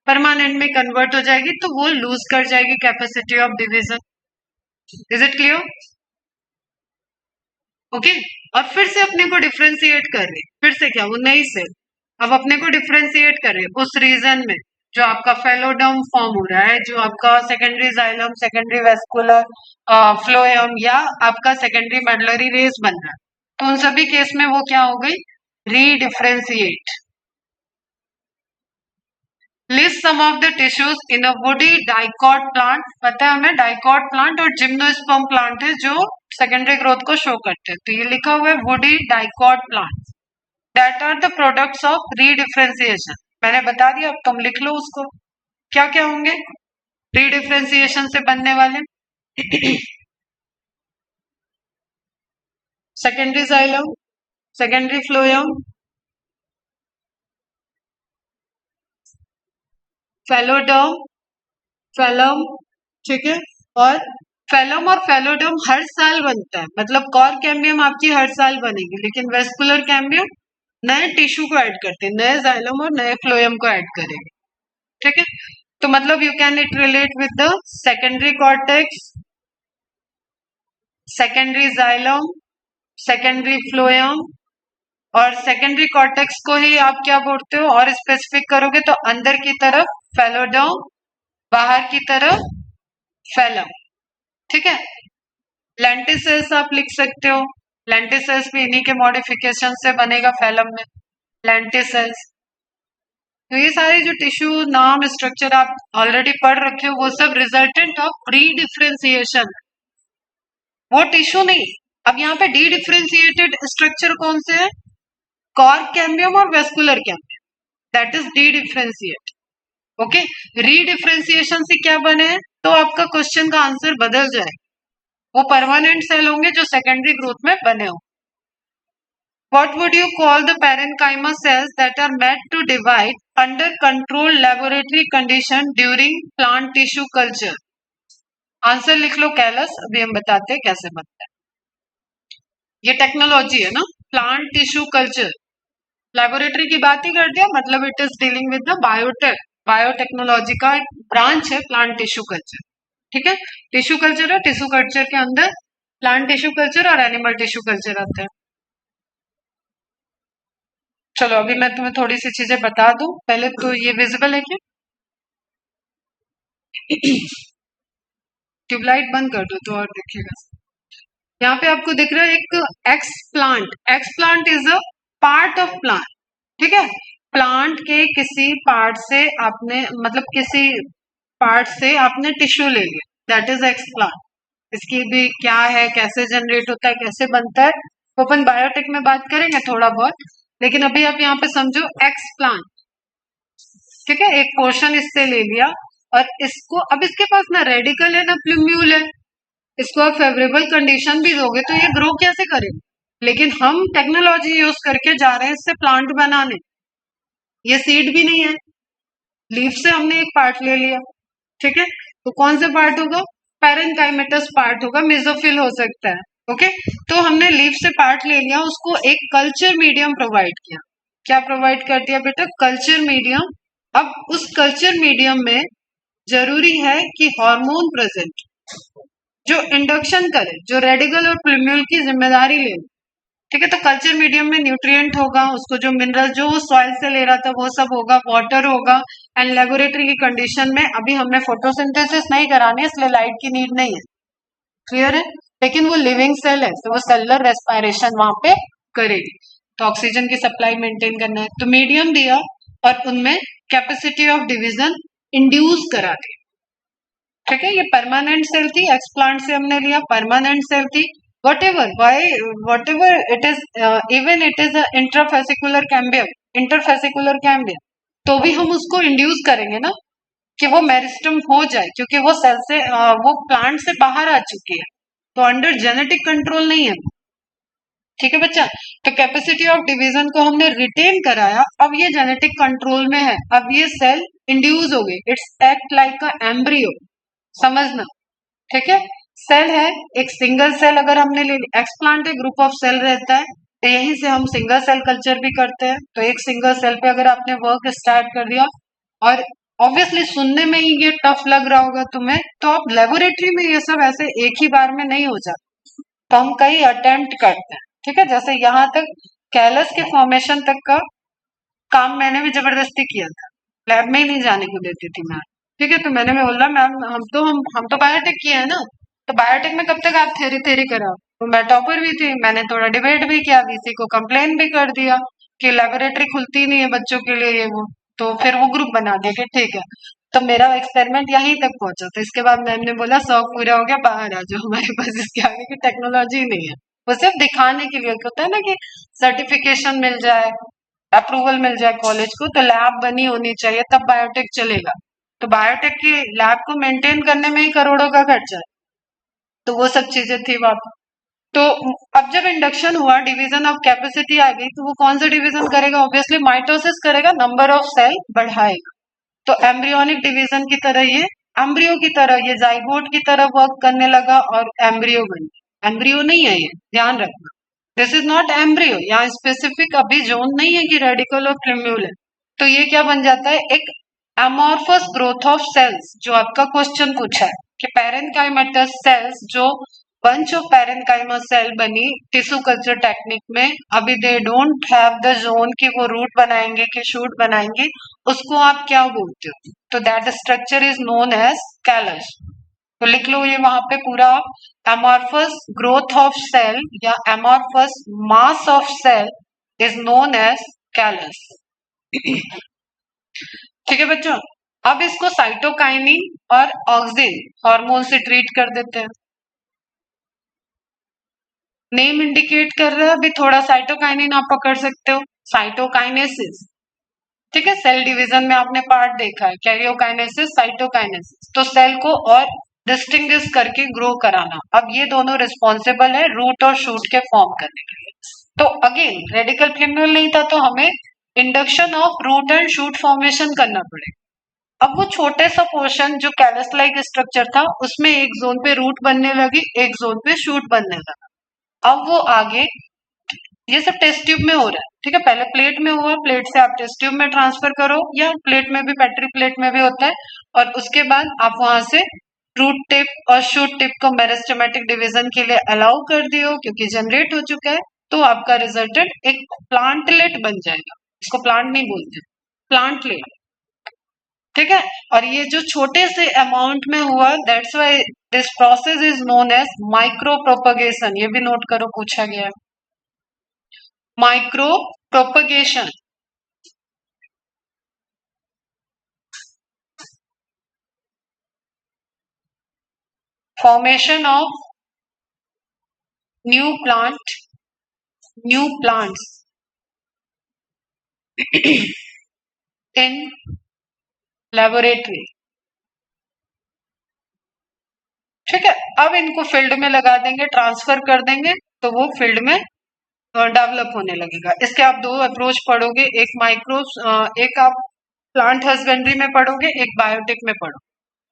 परमानेंट में कन्वर्ट हो जाएगी, तो वो लूज कर जाएगी capacity of division. Is it clear? Okay, और फिर से अपने को डिफरेंशिएट कर रही, फिर से क्या, वो नई सेल अब अपने को डिफरेंशिएट कर रही है उस रीजन में जो आपका फेलोडर्म फॉर्म हो रहा है, जो आपका secondary xylem, secondary vascular phloem या आपका सेकेंडरी मेडुलरी रेस बन रहा है। तो उन सभी केस में वो क्या हो गई, redifferentiate. List some of the tissues in a woody dicot plant, पता है हमें डाइकॉट प्लांट और जिम्नोस्पर्म प्लांट है जो सेकेंडरी ग्रोथ को शो करते हैं, तो ये लिखा हुआ है woody dicot plant that are the products of redifferentiation. मैंने बता दिया, अब तुम लिख लो उसको, क्या क्या होंगे रीडिफरेंशिएशन से बनने वाले, secondary xylem, secondary phloem, phelloderm, phellem, ठीक है, और फेलम और फेलोडर्म हर साल बनता है, मतलब कॉर्क कैम्बियम आपकी हर साल बनेगी, लेकिन वेस्कुलर कैम्बियम नए टिश्यू को ऐड करते हैं, नए जाइलम और नए फ्लोएम को ऐड करेंगे, ठीक है। तो मतलब you can it relate with the secondary cortex, secondary xylem, secondary phloem, और सेकेंडरी कॉर्टेक्स को ही आप क्या बोलते हो, और स्पेसिफिक करोगे तो अंदर की तरफ फेलोडर्म, बाहर की तरफ फेलम, ठीक है। लेंटिसेल्स आप लिख सकते हो, लेंटिसेल्स भी इन्हीं के मॉडिफिकेशन से बनेगा फेलम में, लेंटिसेल्स। तो ये सारे जो टिश्यू नाम स्ट्रक्चर आप ऑलरेडी पढ़ रखे हो, वो सब रिजल्टेंट ऑफ प्री डिफरेंशिएशन, वो टिश्यू नहीं। अब यहाँ पे डी डिफरेंशिएटेड स्ट्रक्चर कौन से है, कॉर्क कैम्बियम और vascular cambium, that is D differentiate. Okay, रीडिफरेंशिएशन से क्या बने हैं, तो आपका क्वेश्चन का आंसर बदल जाए, वो परमानेंट सेल होंगे जो सेकेंडरी ग्रोथ में बने हो। What would you call the parenchyma cells that are made to divide under controlled laboratory condition during plant tissue culture? Answer लिख लो कैलस, अभी हम बताते हैं कैसे बनता है। ये टेक्नोलॉजी है ना, प्लांट टिश्यू कल्चर, लेबोरेटरी की बात ही कर दिया, मतलब it is dealing with the biotech, biotechnology का एक ब्रांच है प्लांट टिश्यू कल्चर। ठीक है, टिश्यू कल्चर है, टिश्यू कल्चर के अंदर प्लांट टिश्यू कल्चर और एनिमल टिश्यू कल्चर आता है। चलो अभी मैं तुम्हें थोड़ी सी चीजें बता दूं। पहले तो ये विजिबल है क्या? ट्यूबलाइट बंद कर दो तो और दिखेगा। यहाँ पे आपको दिख रहा है एक x plant. X plant is a part of plant. ठीक है, प्लांट के किसी पार्ट से आपने मतलब किसी पार्ट से आपने टिश्यू ले लिया, दैट इज एक्स प्लांट। इसकी भी क्या है, कैसे जनरेट होता है, कैसे बनता है, वो अपन बायोटेक में बात करेंगे थोड़ा बहुत, लेकिन अभी आप यहाँ पे समझो एक्स प्लांट। ठीक है, एक पोर्शन इससे ले लिया और इसको अब इसके पास ना रेडिकल है ना प्लूम्यूल है, इसको आप फेवरेबल कंडीशन भी दोगे तो ये ग्रो कैसे करेगा? लेकिन हम टेक्नोलॉजी यूज करके जा रहे हैं इससे प्लांट बनाने। ये सीड भी नहीं है, लीफ से हमने एक पार्ट ले लिया। ठीक है, तो कौन सा पार्ट होगा? पैरेन्काइमेटस पार्ट होगा, मेसोफिल हो सकता है। ओके, तो हमने लीफ से पार्ट ले लिया, उसको एक कल्चर मीडियम प्रोवाइड किया। क्या प्रोवाइड कर दिया बेटा? Culture medium. अब उस कल्चर मीडियम में जरूरी है कि हार्मोन प्रेजेंट जो इंडक्शन करे, जो रेडिकल और प्लूम्यूल की जिम्मेदारी ले। ठीक है, तो कल्चर मीडियम में न्यूट्रिएंट होगा, उसको जो मिनरल जो सॉइल से ले रहा था वो सब होगा, वाटर होगा, एंड लेबोरेटरी की कंडीशन में अभी हमें फोटोसिंथेसिस नहीं करानी है इसलिए लाइट की नीड नहीं है। क्लियर है? लेकिन वो लिविंग सेल है तो वो सेलुलर रेस्पिरेशन वहां पे करेगी, तो ऑक्सीजन की सप्लाई मेंटेन करना है। तो मीडियम दिया और उनमें कैपेसिटी ऑफ डिवीजन इंड्यूस करा दी। ठीक है, ये परमानेंट सेल थी, एक्सप्लांट से हमने लिया, परमानेंट सेल थी। whatever why whatever it is, even it is a interfascicular cambium, तो भी हम उसको इंड्यूस करेंगे ना कि वो मेरिस्टम हो जाए, क्योंकि वो सेल से वो प्लांट से बाहर आ चुकी है, तो अंडर जेनेटिक कंट्रोल नहीं है। ठीक है बच्चा, तो कैपेसिटी ऑफ डिवीजन को हमने रिटेन कराया, अब ये जेनेटिक कंट्रोल में है, अब ये सेल इंड्यूस हो गई, it's act like a embryo. समझना, ठीक है, सेल है एक सिंगल सेल, अगर हमने ले ली, एक्सप्लांट ग्रुप ऑफ सेल रहता है, तो यहीं से हम सिंगल सेल कल्चर भी करते हैं। तो एक सिंगल सेल पे अगर आपने वर्क स्टार्ट कर दिया, और ऑब्वियसली सुनने में ही ये टफ लग रहा होगा तुम्हें, तो आप लेबोरेटरी में ये सब ऐसे एक ही बार में नहीं हो जाता, तो हम कई अटेम्प्ट करते हैं। ठीक है, जैसे यहाँ तक कैलस के फॉर्मेशन तक का काम मैंने भी जबरदस्ती किया था, लैब में ही नहीं जाने को देती थी मैम। ठीक है, तो मैंने भी बोला मैम हम तो बायोटेक किए हैं ना, तो बायोटेक में कब तक आप थेरी थेरी करा? तो मैं टॉपर भी थी, मैंने थोड़ा डिबेट भी किया, वीसी को कंप्लेन भी कर दिया कि लेबोरेटरी खुलती नहीं है बच्चों के लिए ये वो, तो फिर वो ग्रुप बना दिया कि ठीक है। तो मेरा एक्सपेरिमेंट यहीं तक पहुंचा, तो इसके बाद मैम ने बोला 100 पूरा हो गया, बाहर आ जाओ, हमारे पास इसके आगे की टेक्नोलॉजी नहीं है। वो सिर्फ दिखाने के लिए होता है ना कि सर्टिफिकेशन मिल जाए, अप्रूवल मिल जाए कॉलेज को, तो लैब बनी होनी चाहिए तब बायोटेक चलेगा। तो बायोटेक की लैब को मेंटेन करने में ही करोड़ों का खर्चा है, तो वो सब चीजें थी वहां पर। तो अब जब इंडक्शन हुआ, डिवीजन ऑफ कैपेसिटी आ गई, तो वो कौन सा डिवीजन करेगा? ऑब्वियसली माइटोसिस करेगा, नंबर ऑफ सेल बढ़ाएगा। तो एम्ब्रियोनिक डिवीजन की तरह ये एम्ब्रियो की तरह, ये जाइगोट की तरह वर्क करने लगा और एम्ब्रियो बन गया। एम्ब्रियो नहीं है ये, ध्यान रखना, दिस इज नॉट एम्ब्रियो। यहाँ स्पेसिफिक अभी जोन नहीं है कि रेडिकल और प्लूम्यूल है। तो ये क्या बन जाता है? एक एमॉर्फस ग्रोथ ऑफ सेल्स, जो आपका क्वेश्चन पूछा है कि पैरेन्काइमेटस सेल्स, जो बंच ऑफ पैरेन्काइमा सेल बनी टिश्यू कल्चर टेक्निक में, अभी they don't have the zone कि वो रूट बनाएंगे कि शूट बनाएंगे, उसको आप क्या बोलते हो? तो that structure is known as callus. तो लिख लो ये वहां पे पूरा, एमॉर्फस ग्रोथ ऑफ सेल या amorphous mass of cell is known as callus. ठीक है बच्चों, अब इसको साइटोकाइनिन और ऑक्सिन हार्मोन से ट्रीट कर देते हैं। नेम इंडिकेट कर रहा है, अभी थोड़ा साइटोकाइनिन आप पकड़ सकते हो, साइटोकाइनेसिस। ठीक है, सेल डिवीजन में आपने पार्ट देखा है, कैरियोकाइनेसिस, साइटोकाइनेसिस, तो सेल को और डिस्टिंग्विश करके ग्रो कराना। अब ये दोनों रिस्पॉन्सिबल है रूट और शूट के फॉर्म करने के लिए। तो अगेन रेडिकल प्लूम्यूल नहीं था, तो हमें induction of root and shoot formation करना पड़ेगा। अब वो छोटे सा पोर्शन जो कैलस लाइक स्ट्रक्चर था, उसमें एक जोन पे रूट बनने लगी, एक जोन पे शूट बनने लगा। अब वो आगे, ये सब टेस्ट ट्यूब में हो रहा है, ठीक है, पहले प्लेट में हुआ, प्लेट से आप टेस्ट ट्यूब में ट्रांसफर करो, या प्लेट में भी, पेट्री प्लेट में भी होता है, और उसके बाद आप वहां से रूट टिप और शूट टिप को मेरिस्टेमेटिक डिवीजन के लिए अलाउ कर दियो, क्योंकि जनरेट हो चुका है, तो आपका रिजल्टेंट एक प्लांटलेट बन जाएगा। इसको प्लांट नहीं बोलते, प्लांटलेट। ठीक है, और ये जो छोटे से अमाउंट में हुआ, that's why this process is known as micro propagation. ये भी नोट करो, पूछा गया है, micro propagation. Formation of new plants in laboratory। ठीक है, अब इनको फील्ड में लगा देंगे, ट्रांसफर कर देंगे, तो वो फील्ड में डेवलप होने लगेगा। इसके आप दो अप्रोच पढ़ोगे, एक आप प्लांट हस्बेंड्री में पढ़ोगे, एक बायोटेक में पढ़ो।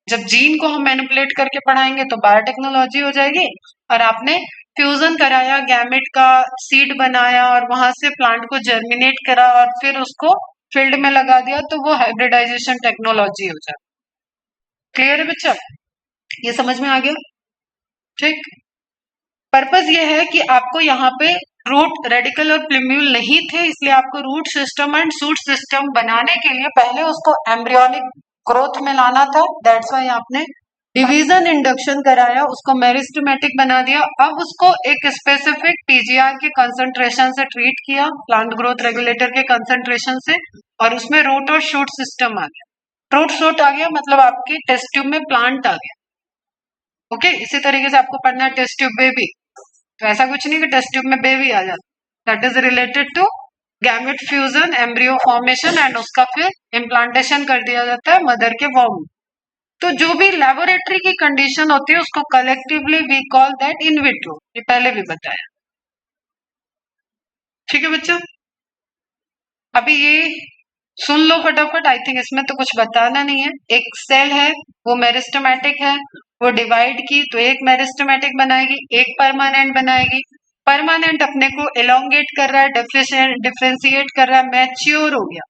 जब जीन को हम मैनिपुलेट करके पढ़ाएंगे तो बायोटेक्नोलॉजी हो जाएगी, और आपने फ्यूजन कराया, गैमेट का सीड बनाया और वहां से प्लांट को जर्मिनेट करा और फिर उसको फील्ड में लगा दिया, तो वो हाइब्रिडाइजेशन टेक्नोलॉजी हो जाए। क्लियर है बच्चा, ये समझ में आ गया? ठीक, पर्पस ये है कि आपको यहाँ पे रूट, रेडिकल और प्लूम्यूल नहीं थे, इसलिए आपको root system and shoot system बनाने के लिए पहले उसको एम्ब्रियोनिक ग्रोथ में लाना था। दैट्स वाई आपने डिवीजन इंडक्शन कराया, उसको मेरिस्टेमेटिक बना दिया, अब उसको एक स्पेसिफिक टीजीआर के कंसंट्रेशन से ट्रीट किया, प्लांट ग्रोथ रेगुलेटर के कंसंट्रेशन से, और उसमें रूट और शूट सिस्टम आ गया। रूट शूट आ गया मतलब आपकी टेस्ट ट्यूब में प्लांट आ गया। ओके, इसी तरीके से आपको पढ़ना है टेस्ट ट्यूब बेबी। तो ऐसा कुछ नहीं कि टेस्ट ट्यूब में बेबी आ जाता, that is related to gamete fusion, embryo formation, and उसका फिर इम्प्लांटेशन कर दिया जाता है मदर के वॉर्म। तो जो भी लेबोरेटरी की कंडीशन होती है उसको collectively we call that in vitro, ये पहले भी बताया। ठीक है बच्चों, अभी ये सुन लो फटाफट, आई थिंक इसमें तो कुछ बताना नहीं है। एक सेल है, वो मेरिस्टेमेटिक है, वो डिवाइड की तो एक मेरिस्टेमेटिक बनाएगी, एक परमानेंट बनाएगी। परमानेंट अपने को एलोंगेट कर रहा है, डिफ्रेंशिएट कर रहा है, मैच्योर हो गया,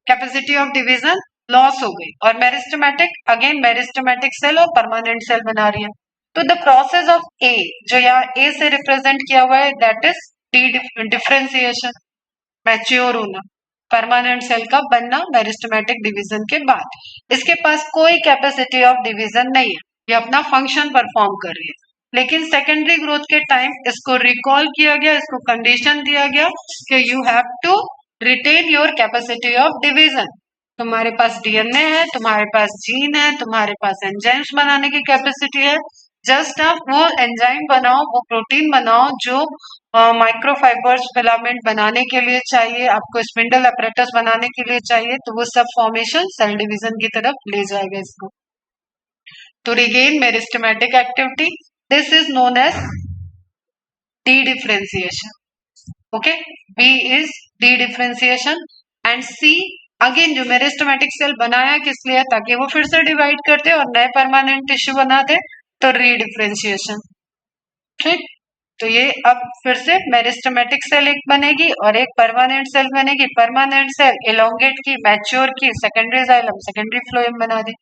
कैपेसिटी ऑफ डिवीजन लॉस हो गई, और मेरिस्टेमेटिक अगेन मेरिस्टेमेटिक सेल और परमानेंट सेल बना रही है। तो द प्रोसेस ऑफ ए, जो यहाँ ए से रिप्रेजेंट किया हुआ है, that is D differentiation, mature होना, परमानेंट सेल का बनना मेरिस्टेमेटिक डिवीजन के बाद। इसके पास कोई कैपेसिटी ऑफ डिवीजन नहीं है, ये अपना फंक्शन परफॉर्म कर रही है, लेकिन सेकेंडरी ग्रोथ के टाइम इसको रिकॉल किया गया, इसको कंडीशन दिया गया कि you have to retain your capacity of division. तुम्हारे पास डीएनए है, तुम्हारे पास जीन है, तुम्हारे पास एंजाइम्स बनाने की कैपेसिटी है, जस्ट आप वो एंजाइम बनाओ, वो प्रोटीन बनाओ जो माइक्रोफाइबर्स फिलामेंट बनाने के लिए चाहिए, आपको स्पिंडल अपरेटस बनाने के लिए चाहिए, तो वो सब फॉर्मेशन सेल डिवीजन की तरफ ले जाएगा इसको। To regain meristematic activity, this is known as de-differentiation. Okay, B is de-differentiation and C again जो मेरिस्टेमेटिक सेल बनाया किस लिए, ताकि वो फिर से डिवाइड कर दे और नए परमानेंट टिश्यू बना दे, तो रीडिफ्रेंशिएशन। ठीक, तो ये अब फिर से मेरिस्टेमेटिक सेल एक बनेगी और एक परमानेंट सेल बनेगी। परमानेंट सेल एलोंगेट की, मैच्योर की, सेकेंडरी जाइलम, सेकेंडरी फ्लोएम बना दी।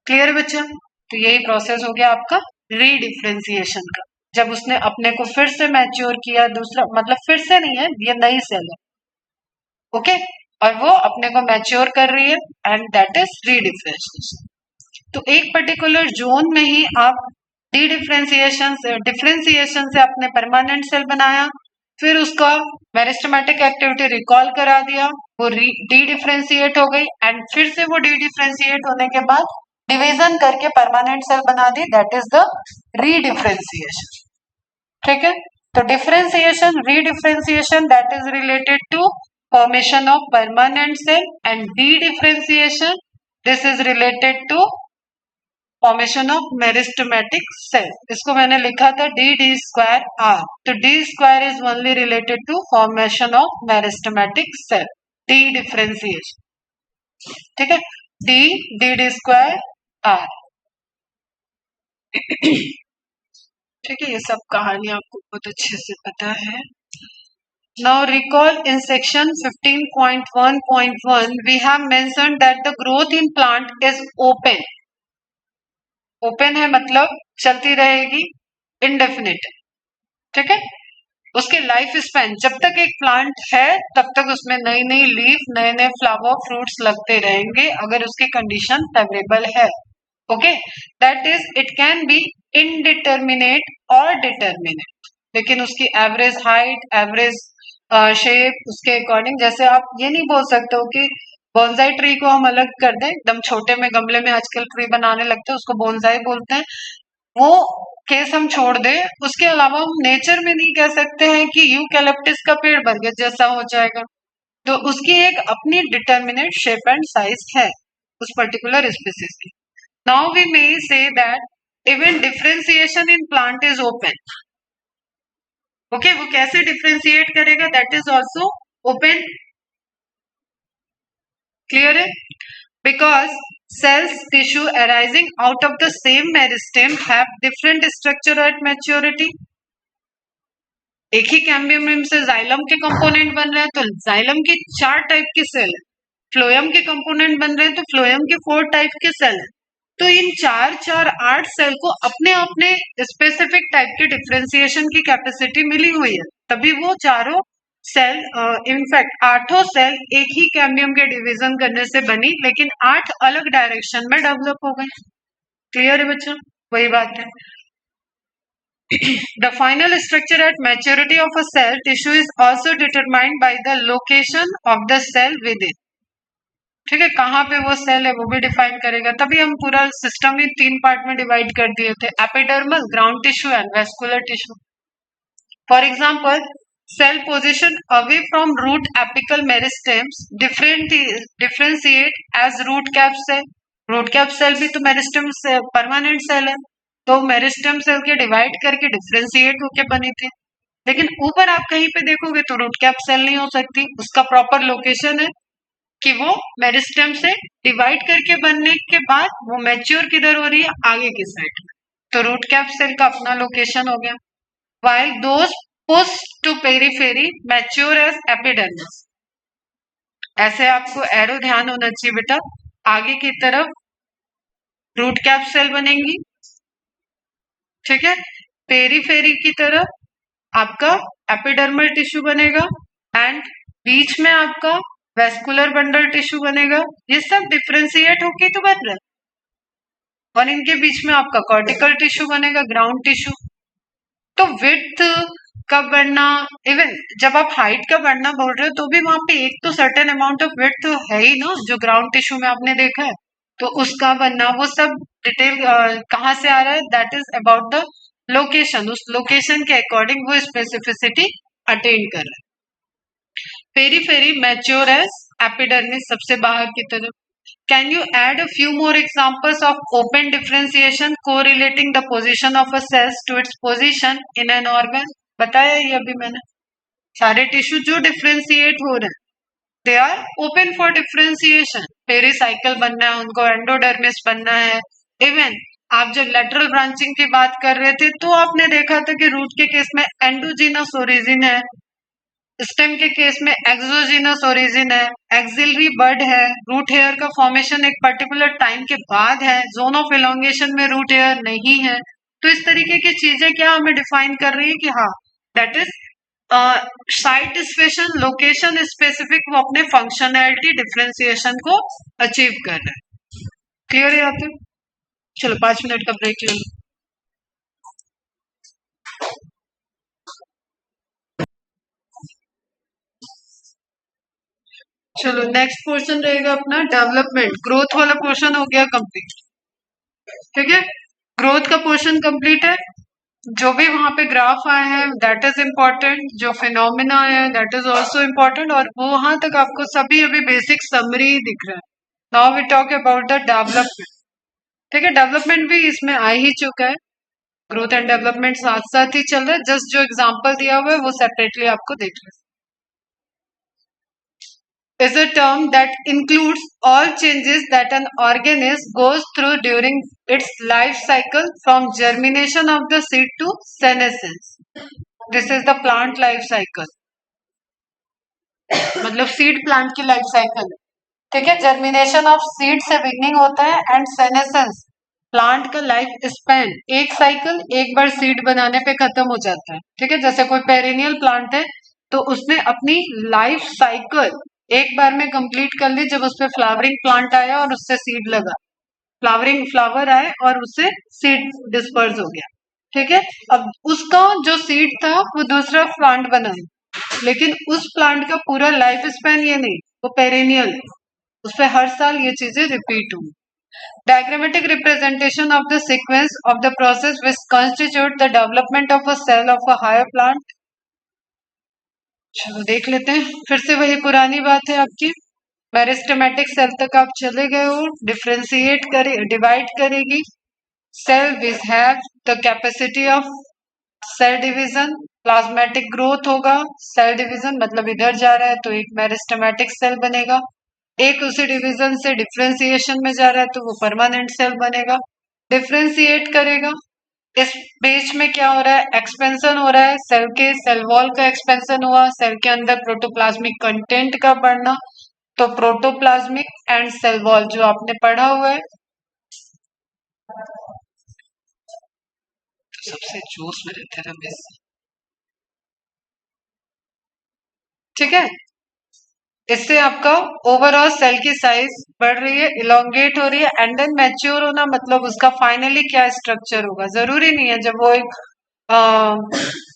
क्लियर बच्चा? तो यही प्रोसेस हो गया आपका रीडिफ्रेंसिएशन का, जब उसने अपने को फिर से मैच्योर किया, दूसरा मतलब फिर से नहीं है, ये नई सेल है। ओके, और वो अपने को मैच्योर कर रही है, एंड दैट इज रीडिफ्रेंसिएशन। तो एक पर्टिकुलर जोन में ही आप डिफरेंशिएशन से आपने परमानेंट सेल बनाया, फिर उसका मेरिस्टेमेटिक एक्टिविटी रिकॉल करा दिया, वो डी डिफरेंशिएट हो गई, एंड फिर से वो डी डिफरेंशिएट होने के बाद डिवीजन करके परमानेंट सेल बना दी, दैट इज द रीडिफरेंशिएशन। ठीक है, तो differentiation, redifferentiation that is related to formation of permanent cell, and dedifferentiation this is related to formation of meristematic cell. इसको मैंने लिखा था d² r, तो d² is only related to formation of meristematic cell, dedifferentiation. ठीक है, d² r। ठीक है, ये सब कहानी आपको बहुत अच्छे से पता है। Now recall in section 15.1.1 we have mentioned that the growth in plant is open. Open है मतलब चलती रहेगी indefinite. ठीक है, उसके लाइफ स्पैन जब तक एक प्लांट है तब तक उसमें नई नई लीफ, नए नए फ्लावर, फ्रूट्स लगते रहेंगे अगर उसकी कंडीशन फेवरेबल है. Okay, that is it can be indeterminate और डिटर्मिनेट, लेकिन उसकी एवरेज हाइट, एवरेज शेप, उसके अकॉर्डिंग, जैसे आप ये नहीं बोल सकते हो कि बोनसाई ट्री को हम अलग कर दें, एकदम छोटे में गमले में आजकल ट्री बनाने लगते हैं उसको बोनसाई बोलते हैं, वो केस हम छोड़ दे. उसके अलावा हम नेचर में नहीं कह सकते हैं कि यूकैलिप्टस का पेड़ बरगद जैसा हो जाएगा, तो उसकी एक अपनी डिटर्मिनेट शेप एंड साइज है उस पर्टिकुलर स्पीसीज की. Now we may say that even differentiation in plant is open. Okay, वो कैसे डिफरेंशिएट करेगा, that is also open. Clear है? Because cells tissue arising out of the same meristem have different structure at maturity. एक ही cambium से xylem के component बन रहे हैं तो जाइलम की 4 टाइप की सेल है, फ्लोएम के कंपोनेंट बन रहे हैं तो फ्लोएम के 4 टाइप के सेल है. तो इन 8 सेल को अपने अपने स्पेसिफिक टाइप के डिफरेंशिएशन की कैपेसिटी मिली हुई है, तभी वो चारों सेल, इनफैक्ट 8 सेल एक ही कैम्बियम के डिवीजन करने से बनी, लेकिन 8 अलग डायरेक्शन में डेवलप हो गए. क्लियर है बच्चों? वही बात है. The final structure at maturity of a cell tissue is also determined by the location of the cell within. ठीक है, कहाँ पे वो सेल है वो भी डिफाइन करेगा. तभी हम पूरा सिस्टम ही 3 पार्ट में डिवाइड कर दिए थे, epidermal, ground tissue and vascular tissue. For example, cell position away from root apical meristems differentiate as root cap cell. root cap cell भी तो मेरिस्टम से परमानेंट सेल है, तो मेरिस्टम सेल के डिवाइड करके डिफरेंशिएट होके बनी थी. लेकिन ऊपर आप कहीं पे देखोगे तो रूट कैप सेल नहीं हो सकती, उसका प्रॉपर लोकेशन है कि वो मेरिस्टम से डिवाइड करके बनने के बाद वो मैच्योर किधर हो रही है, आगे की साइड में, तो रूट कैप सेल का अपना लोकेशन हो गया. while those push to periphery mature as epidermis. ऐसे आपको एरो ध्यान होना चाहिए बेटा, आगे की तरफ रूट कैप सेल बनेंगी, ठीक है, पेरीफेरी की तरफ आपका एपिडर्मल टिश्यू बनेगा एंड बीच में आपका वेस्कुलर बंडल टिश्यू बनेगा. ये सब डिफरेंशिएट होके तो बन रहा है, और इनके बीच में आपका कॉर्टिकल टिश्यू बनेगा, ग्राउंड टिश्यू. तो विड्थ का बढ़ना, इवन जब आप हाइट का बढ़ना बोल रहे हो तो भी वहां पे एक तो सर्टेन अमाउंट ऑफ विड्थ है ही ना, जो ग्राउंड टिश्यू में आपने देखा है, तो उसका बनना, वो सब डिटेल कहाँ से आ रहा है, that is about the location. उस लोकेशन के अकॉर्डिंग वो स्पेसिफिसिटी अटेन कर रहा है. पेरीफेरी मैच्योर एज एपिडर्मिस, सबसे बाहर की तरफ. Can you add a few more examples of open differentiation correlating the position of a cells to its position in an organ? बताया ये अभी मैंने, सारे टिश्यू जो डिफरेंशिएट हो रहे हैं they are open for differentiation. Pericycle बनना है, उनको एंडोडर्मिस बनना है. इवन आप जब लेटरल ब्रांचिंग की बात कर रहे थे तो आपने देखा था कि रूट के केस में एंडोजीनस ओरिजिन है, स्टेम के केस में एक्सोजीनस ओरिजिन है, एक्सिलरी बड है, रूट हेयर का फॉर्मेशन एक पर्टिकुलर टाइम के बाद है, जोन ऑफ इलोंगेशन में रूट हेयर नहीं है. तो इस तरीके की चीजें क्या हमें डिफाइन कर रही है कि हाँ, that is site special, location specific, वो अपने फंक्शनैलिटी डिफरेंशिएशन को अचीव कर रहे हैं. क्लियर है यहाँ पे? चलो 5 मिनट का ब्रेक ले लो. चलो नेक्स्ट पोर्शन रहेगा अपना डेवलपमेंट. ग्रोथ वाला पोर्शन हो गया कंप्लीट, ठीक है, ग्रोथ का पोर्शन कंप्लीट है. जो भी वहां पे ग्राफ आए हैं दैट इज इम्पोर्टेंट, जो फिनोमिना है दैट इज ऑल्सो इम्पोर्टेंट, और वो वहां तक आपको सभी अभी बेसिक समरी दिख रहा है. Now we talk about the development. ठीक है, डेवलपमेंट भी इसमें आ ही चुका है, ग्रोथ एंड डेवलपमेंट साथ साथ ही चल रहा है, जस्ट जो एग्जाम्पल दिया हुआ है वो सेपरेटली आपको देख लें. is a term that includes all changes that an organism goes through during its life cycle from germination of the seed to senescence. This is the plant life cycle. मतलब seed plant की life cycle है। ठीक है, germination of seed से beginning होता है and senescence plant का life span एक साइकिल एक बार सीड बनाने पे खत्म हो जाता है। ठीक है, जैसे कोई पेरेनियल प्लांट है तो उसने अपनी लाइफ साइकिल एक बार में कंप्लीट कर ली जब उस पे फ्लावरिंग प्लांट आया और उससे सीड लगा, फ्लावरिंग फ्लावर आए और उससे सीड डिस्पर्स हो गया। ठीक है, अब उसका जो सीड था वो दूसरा प्लांट बना, लेकिन उस प्लांट का पूरा लाइफ स्पैन ये नहीं, वो पेरेनियल है, उस पे हर साल ये चीजें रिपीट हुई। Diagrammatic representation of the sequence of the process which constitute the development of a cell of a higher plant। चलो देख लेते हैं, फिर से वही पुरानी बात है आपकी, मेरिस्टेमेटिक सेल तक आप चले गए हो, डिफ्रेंशिएट करे डिवाइड करेगी cell which have the capacity of cell division, plasmatic growth होगा, सेल डिवीजन मतलब इधर जा रहा है तो एक मेरिस्टेमेटिक सेल बनेगा, एक उसी डिवीजन से डिफ्रेंसिएशन में जा रहा है तो वो परमानेंट सेल बनेगा, डिफ्रेंशिएट करेगा। इस बीच में क्या हो रहा है, एक्सपेंशन हो रहा है, सेल के सेल वॉल का एक्सपेंशन हुआ, सेल के अंदर प्रोटोप्लाज्मिक कंटेंट का बढ़ना, तो प्रोटोप्लाज्मिक एंड सेल वॉल जो आपने पढ़ा हुआ है, सबसे जोश में रहते हैं रमेश। ठीक है, इससे आपका ओवरऑल सेल की साइज बढ़ रही है, इलोंगेट हो रही है, एंड देन मैच्योर होना मतलब उसका फाइनली क्या स्ट्रक्चर होगा, जरूरी नहीं है जब वो एक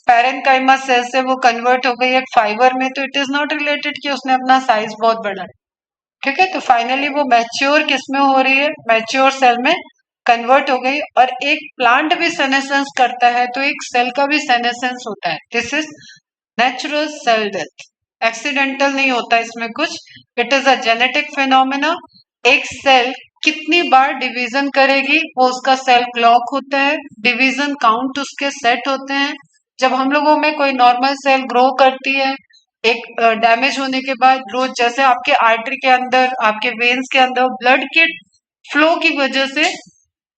पैरेन्काइमा सेल से वो कन्वर्ट हो गई एक फाइबर में तो इट इज नॉट रिलेटेड कि उसने अपना साइज बहुत बढ़ा है। ठीक है, तो फाइनली वो मैच्योर किसमें हो रही है, मैच्योर सेल में कन्वर्ट हो गई। और एक प्लांट भी सेनेसेंस करता है तो एक सेल का भी सेनेसेंस होता है, this is natural cell death, accidental नहीं होता इसमें कुछ, it is a genetic phenomena. एक सेल कितनी बार डिवीजन करेगी वो उसका सेल क्लॉक होता है, डिवीजन काउंट उसके सेट होते हैं। जब हम लोगों में कोई नॉर्मल सेल ग्रो करती है एक डैमेज होने के बाद ग्रोथ, जैसे आपके आर्टरी के अंदर आपके वेन्स के अंदर ब्लड के फ्लो की वजह से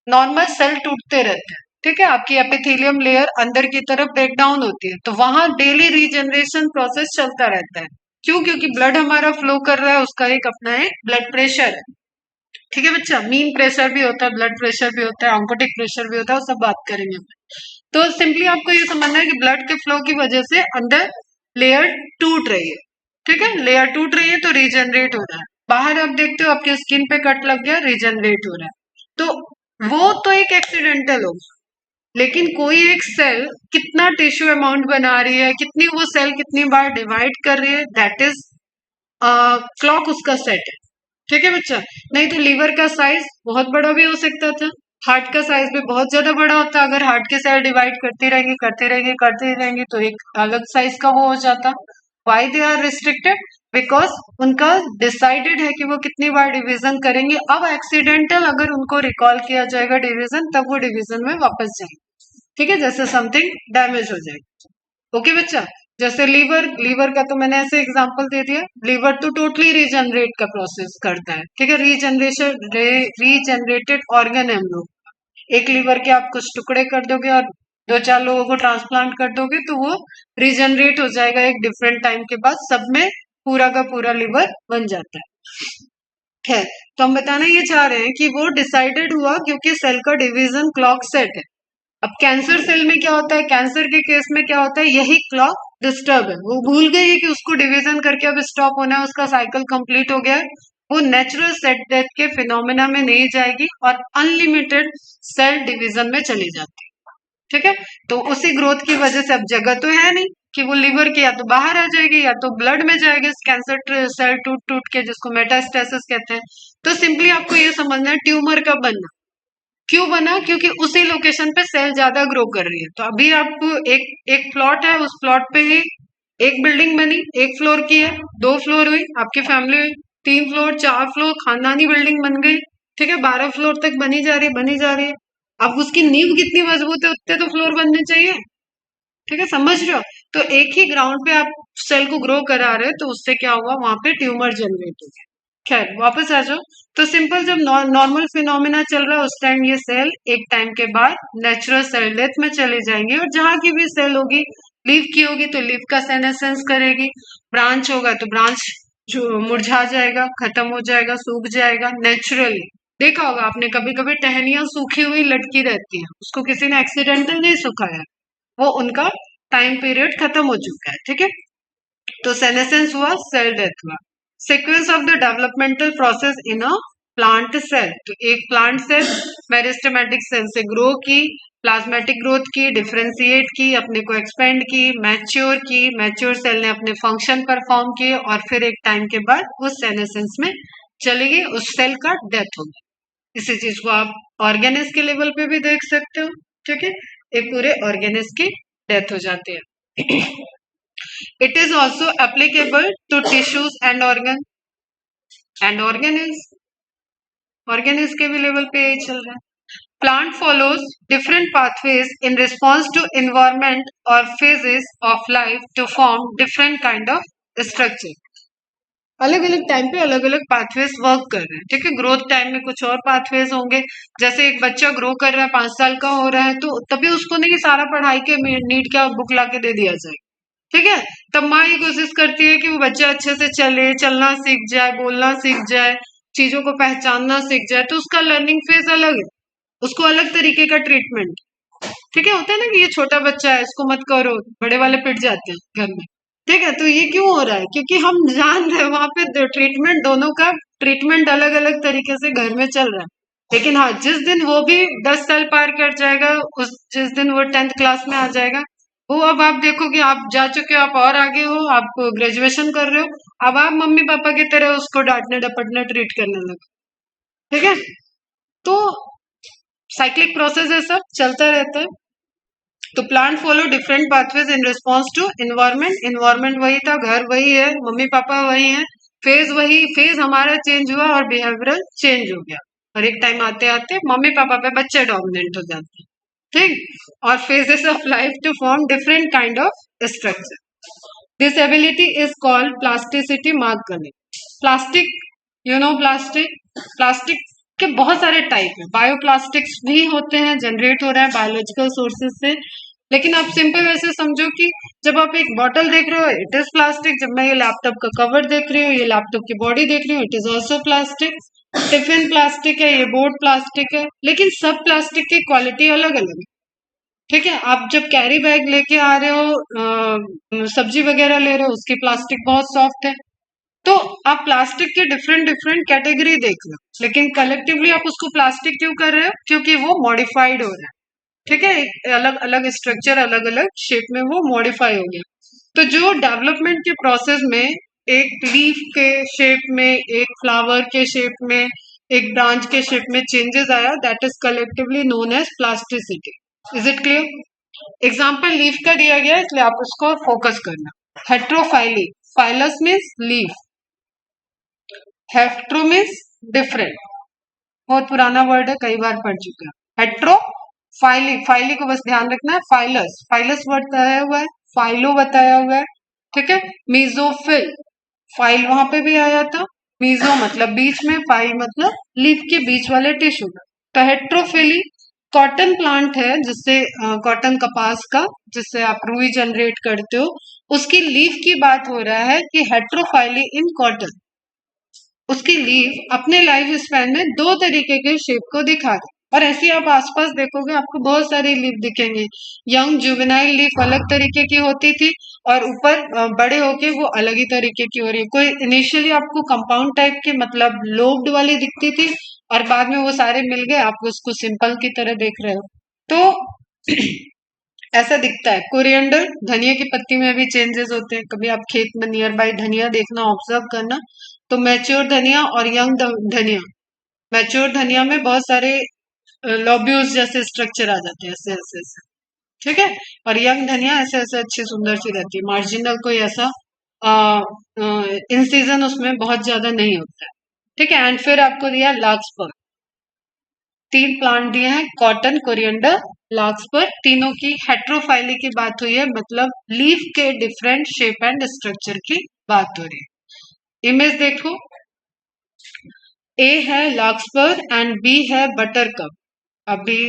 नॉर्मल सेल टूटते रहते हैं। ठीक है, आपकी एपिथेलियम लेयर अंदर की तरफ ब्रेक डाउन होती है तो वहां डेली रीजनरेशन प्रोसेस चलता रहता है। क्यों? क्योंकि ब्लड हमारा फ्लो कर रहा है, उसका एक अपना एक ब्लड प्रेशर है। ठीक है बच्चा, मीन प्रेशर भी होता है, ब्लड प्रेशर भी होता है, ऑन्कोटिक प्रेशर भी होता है, वो सब बात करेंगे। तो सिंपली आपको ये समझना है कि ब्लड के फ्लो की वजह से अंदर लेयर टूट रही है। ठीक है, लेयर टूट रही है तो रीजनरेट हो रहा है। बाहर आप देखते हो आपके स्किन पे कट लग गया, रीजनरेट हो रहा है। तो वो तो एक एक्सीडेंटल हो, लेकिन कोई एक सेल कितना टिश्यू अमाउंट बना रही है, कितनी वो सेल कितनी बार डिवाइड कर रही है, दैट इज क्लॉक उसका सेट है। ठीक है बच्चा, नहीं तो लीवर का साइज बहुत बड़ा भी हो सकता था, हार्ट का साइज भी बहुत ज्यादा बड़ा होता, अगर हार्ट के सेल डिवाइड करती रहेंगी करती रहेंगी करती रहेंगी तो एक अलग साइज का वो हो जाता। Why they are restricted, because उनका डिसाइडेड है कि वो कितनी बार डिवीजन करेंगे। अब एक्सीडेंटल अगर उनको रिकॉल किया जाएगा डिवीजन, तब वो डिवीजन में वापस जाएंगे। ठीक है, जैसे समथिंग डैमेज हो जाएगा। ओके बच्चा, जैसे लीवर, लीवर का तो मैंने ऐसे एग्जांपल दे दिया, लीवर तो टोटली रीजनरेट का प्रोसेस करता है। ठीक है, रीजनरेटेड ऑर्गन है हम लोग। एक लीवर के आप कुछ टुकड़े कर दोगे और दो चार लोगों को ट्रांसप्लांट कर दोगे तो वो रीजनरेट हो जाएगा, एक डिफरेंट टाइम के बाद सब में पूरा का पूरा लीवर बन जाता है। तो हम बताना ये चाह रहे हैं कि वो डिसाइडेड हुआ क्योंकि सेल का डिवीजन क्लॉक सेट है। अब कैंसर सेल में क्या होता है, कैंसर के केस में क्या होता है, यही क्लॉक डिस्टर्ब है, वो भूल गई है कि उसको डिवीजन करके अब स्टॉप होना है, उसका साइकिल कंप्लीट हो गया है, वो नेचुरल सेल डेथ के फिनोमेना में नहीं जाएगी और अनलिमिटेड सेल डिवीजन में चली जाती है। ठीक है, तो उसी ग्रोथ की वजह से अब जगह तो है नहीं कि वो लिवर की या तो बाहर आ जाएगी या तो ब्लड में जाएगी कैंसर सेल टूट टूट के, जिसको मेटास्टेसिस कहते हैं। तो सिंपली आपको ये समझना है ट्यूमर का बनना क्यों बना, क्योंकि उसी लोकेशन पे सेल ज्यादा ग्रो कर रही है। तो अभी आप एक प्लॉट है, उस प्लॉट पे ही एक बिल्डिंग बनी, एक फ्लोर की है, दो फ्लोर हुई, आपकी फैमिली हुई, तीन फ्लोर, चार फ्लोर, खानदानी बिल्डिंग बन गई। ठीक है, 12 फ्लोर तक बनी जा रही है बनी जा रही है। अब उसकी नींव कितनी मजबूत है उतने तो फ्लोर बनने चाहिए। ठीक है, समझ रहे हो? तो एक ही ग्राउंड पे आप सेल को ग्रो करा रहे हो तो उससे क्या हुआ, वहां पे ट्यूमर जनरेट हो गया। खैर वापस आ जाओ, तो सिंपल जब नॉर्मल फिनोमिना चल रहा है उस टाइम ये सेल एक टाइम के बाद नेचुरल सेल डेथ में चली जाएंगी और जहां की भी सेल होगी लीफ की होगी तो लीफ का सेनेसेंस करेगी, ब्रांच होगा तो ब्रांच जो मुरझा जाएगा, खत्म हो जाएगा, सूख जाएगा नेचुरली। देखा होगा आपने कभी कभी टहनियां सूखी हुई लटकी रहती हैं, उसको किसी ने एक्सीडेंटल नहीं सुखाया, वो उनका टाइम पीरियड खत्म हो चुका है, ठीक है। तो सेनेसेंस हुआ, सेल डेथ हुआ। Sequence of the developmental process in a plant cell, तो एक प्लांट सेल मेरिस्टेमेटिक सेल से ग्रो की, प्लाज्मेटिक ग्रोथ की, डिफरेंशिएट की, अपने को एक्सपेंड की, मैच्योर सेल ने अपने फंक्शन परफॉर्म किए और फिर एक टाइम के बाद उस सेनेसेंस में चली गई, उस सेल का डेथ हो गया। इसी चीज को आप ऑर्गेनिज के लेवल पे भी देख सकते हो, ठीक है, एक पूरे ऑर्गेनिज की डेथ हो जाती है। It is also applicable to tissues and organisms के भी लेवल पे यही चल रहा है। Plant follows different pathways in response to environment or phases of life to form different kind of structure. अलग अलग टाइम पे अलग अलग पाथवेज वर्क कर रहे हैं, ठीक है। ग्रोथ टाइम में कुछ और पाथवेज होंगे, जैसे एक बच्चा ग्रो कर रहा है, 5 साल का हो रहा है, तो तभी उसको नहीं सारा पढ़ाई के नीट का बुक ला के दे दिया जाए, ठीक है। तब माँ ये कोशिश करती है कि वो बच्चा अच्छे से चले, चलना सीख जाए, बोलना सीख जाए, चीजों को पहचानना सीख जाए, तो उसका लर्निंग फेज अलग है, उसको अलग तरीके का ट्रीटमेंट, ठीक है। होता है ना कि ये छोटा बच्चा है, इसको मत करो, बड़े वाले पिट जाते हैं घर में, ठीक है। तो ये क्यों हो रहा है, क्योंकि हम जान रहे हैं वहां पे ट्रीटमेंट, दोनों का ट्रीटमेंट अलग अलग तरीके से घर में चल रहा है। लेकिन हाँ, जिस दिन वो भी 10 साल पार कर जाएगा, जिस दिन वो 10th क्लास में आ जाएगा, वो अब आप देखोगे, आप जा चुके हो, आप और आगे हो, आप ग्रेजुएशन कर रहे हो, अब आप मम्मी पापा की तरह उसको डांटने डपटने ट्रीट करने लगे, ठीक है। तो साइक्लिक प्रोसेस है, सब चलता रहता है। तो plant follow different pathways in response to environment, environment वही था, घर वही है, मम्मी पापा वही है, फेज वही, फेज हमारा चेंज हुआ और बिहेवियरल चेंज हो गया, और एक टाइम आते आते मम्मी पापा पे बच्चे डोमिनेंट हो जाते हैं, ठीक। और phases of life to form different kind of structure. This ability is called plasticity mark करने। प्लास्टिक, यू नो प्लास्टिक के बहुत सारे टाइप है, बायोप्लास्टिक्स भी होते हैं, जनरेट हो रहा है बायोलॉजिकल सोर्सेज से। लेकिन आप सिंपल ऐसे समझो कि जब आप एक बॉटल देख रहे हो, इट इज प्लास्टिक, जब मैं ये लैपटॉप का कवर देख रही हूँ, ये लैपटॉप की बॉडी देख रही हूँ, it is also plastic. Tiffin plastic है, ये बोर्ड प्लास्टिक है, लेकिन सब प्लास्टिक की क्वालिटी अलग अलग है, ठीक है। आप जब कैरी बैग लेके आ रहे हो, सब्जी वगैरह ले रहे हो, उसकी प्लास्टिक बहुत सॉफ्ट है, तो आप प्लास्टिक के डिफरेंट डिफरेंट कैटेगरी देख लो, लेकिन कलेक्टिवली आप उसको प्लास्टिक क्यों कर रहे हो, क्योंकि वो मॉडिफाइड हो रहा है, ठीक है। एक अलग अलग स्ट्रक्चर, अलग अलग शेप में वो मॉडिफाई हो गया। तो जो डेवलपमेंट के प्रोसेस में एक लीफ के शेप में, एक फ्लावर के शेप में, एक ब्रांच के शेप में चेंजेस आया, that is collectively known as plasticity. Is it clear? Example leaf का दिया गया, इसलिए आप उसको फोकस करना। Heterophylly, phyllous means leaf, hetero means different, बहुत पुराना वर्ड है, कई बार पढ़ चुके हैं। हेट्रो फाइली, फाइली को बस ध्यान रखना है, फाइलस, फाइलस वर्ड बताया हुआ है, फाइलो बताया हुआ है, ठीक है। मीजोफिल, फाइल वहां पे भी आया था, मीजो मतलब बीच में, फाइल मतलब लीफ के बीच वाले टिश्यू। तो हेट्रोफिली कॉटन प्लांट है, जिससे कॉटन कपास का, जिससे आप रुई जनरेट करते हो, उसकी लीफ की बात हो रहा है कि हेट्रोफाइली इन कॉटन, उसकी लीफ अपने लाइफ स्पैन में 2 तरीके के शेप को दिखा रही, और ऐसी आप आसपास देखोगे आपको बहुत सारी लीफ दिखेंगे। यंग जुवेनाइल लीफ अलग तरीके की होती थी, और ऊपर बड़े होके वो अलग ही तरीके की हो रही है। कोई इनिशियली आपको कंपाउंड टाइप के, मतलब लोब्ड वाली दिखती थी, और बाद में वो सारे मिल गए, आप उसको सिंपल की तरह देख रहे हो, तो ऐसा दिखता है। कोरिएंडर, धनिया की पत्ती में भी चेंजेस होते हैं, कभी आप खेत में नियर बाय धनिया देखना, ऑब्जर्व करना, तो मैच्योर धनिया और यंग धनिया, मैच्योर धनिया में बहुत सारे लॉब्यूल्स जैसे स्ट्रक्चर आ जाते हैं, ऐसे ऐसे ऐसे, ठीक है। और यंग धनिया ऐसे ऐसे अच्छी सुंदर सी रहती है, मार्जिनल कोई ऐसा इन सीजन उसमें बहुत ज्यादा नहीं होता है, ठीक है। एंड फिर आपको दिया लार्कस्पर, 3 प्लांट दिए हैं, कॉटन, कोरिएंडर, लार्कस्पर, तीनों की हेट्रोफाइली की बात हुई है, मतलब लीफ के डिफरेंट शेप एंड स्ट्रक्चर की बात हो रही है। इमेज देखो, ए है लार्कस्पर एंड बी है बटरकप। अभी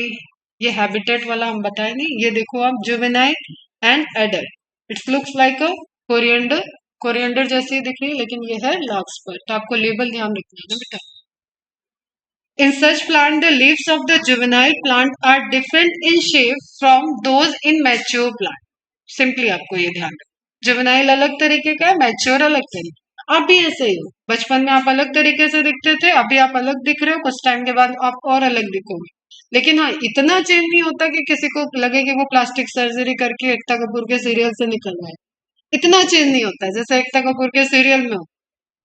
ये हैबिटेट वाला हम बताए नहीं, ये देखो आप juvenile and adult, it's looks like a coriander, coriander जैसी दिख रही है, लेकिन ये है लार्कस्पर। तो आपको लेबल ध्यान रखना है ना बेटा। In such plant, the leaves of the juvenile plant are different in shape from those in mature plant. Simply आपको ये ध्यान रखना, जुवेनाइल अलग तरीके का है, मैच्योर अलग तरीके। आप भी ऐसे ही हो, बचपन में आप अलग तरीके से दिखते थे, अभी आप अलग दिख रहे हो, कुछ टाइम के बाद आप और अलग दिखोगे। लेकिन हाँ, इतना चेंज नहीं होता कि किसी को लगे कि वो प्लास्टिक सर्जरी करके एकता कपूर के सीरियल से निकल रहा है। इतना चेंज नहीं होता है जैसे एकता कपूर के सीरियल में हो।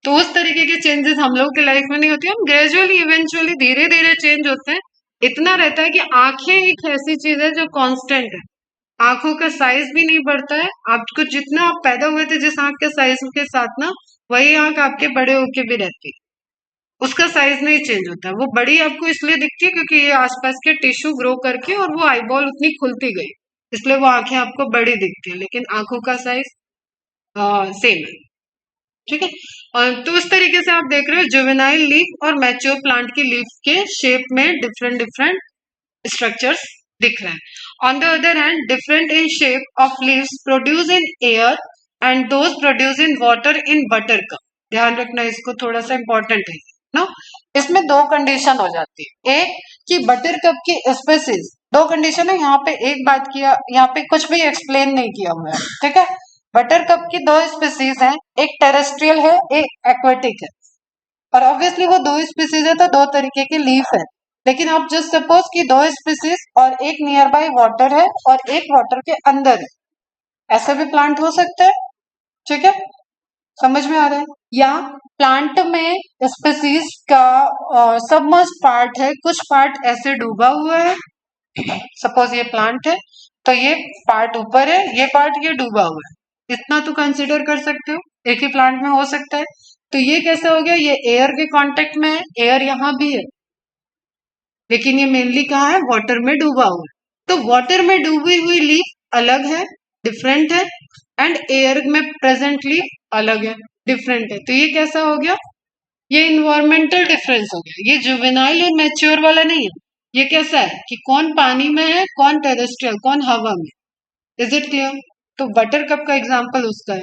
तो उस तरीके के चेंजेस हम लोग की लाइफ में नहीं होती, हम ग्रेजुअली इवेंचुअली धीरे धीरे चेंज होते हैं। इतना रहता है कि आंखें एक ऐसी चीज है जो कांस्टेंट है, आंखों का साइज भी नहीं बढ़ता है। आपको जितना आप पैदा हुए थे जिस आंख के साइज के साथ ना, वही आंख आपके बड़े होके भी रहती है, उसका साइज नहीं चेंज होता। वो बड़ी आपको इसलिए दिखती है क्योंकि ये आसपास के टिश्यू ग्रो करके और वो आईबॉल उतनी खुलती गई, इसलिए वो आंखें आपको बड़ी दिखती है, लेकिन आंखों का साइज सेम है। ठीक है, और तो उस तरीके से आप देख रहे हो जुवेनाइल लीफ और मैच्योर प्लांट की लीफ के शेप में डिफरेंट डिफरेंट स्ट्रक्चर्स दिख रहे हैं। On the other hand, different in shape of leaves produce in air and those produce in water in butter cup. ध्यान रखना, इसको थोड़ा सा इंपॉर्टेंट है ना। इसमें दो कंडीशन हो जाती है, एक कि बटर कप की स्पेसीज, दो कंडीशन है यहाँ पे, एक बात किया यहाँ पे कुछ भी एक्सप्लेन नहीं किया हुआ है। ठीक है, बटर कप की दो स्पीसीज हैं, एक टेरेस्ट्रियल है, एक एक्वेटिक है। और ऑब्वियसली वो दो स्पीसीज है तो दो तरीके की लीफ है, लेकिन आप जस्ट सपोज कि दो स्पीसीज और एक नियर बाय वाटर है और एक वाटर के अंदर है, ऐसे भी प्लांट हो सकते हैं। ठीक है, समझ में आ रहा है? या प्लांट में स्पीसीज का सबमर्ज पार्ट है, कुछ पार्ट ऐसे डूबा हुआ है, सपोज ये प्लांट है तो ये पार्ट ऊपर है, ये पार्ट ये डूबा हुआ है, इतना तो कंसिडर कर सकते हो, एक ही प्लांट में हो सकता है। तो ये कैसे हो गया, ये एयर के कांटेक्ट में है, एयर यहाँ भी है, लेकिन ये मेनली कहाँ है, वाटर में डूबा हुआ है। तो वाटर में डूबी हुई लीफ अलग है, डिफरेंट है, एंड एयर में प्रेजेंट लीफ अलग है, डिफरेंट है। तो ये कैसा हो गया, ये इन्वायरमेंटल डिफरेंस हो गया। ये जुवेनाइल और मैच्योर वाला नहीं है, ये कैसा है कि कौन पानी में है, कौन टेरेस्ट्रियल, कौन हवा में। Is it clear? तो बटर कप का एग्जाम्पल उसका है।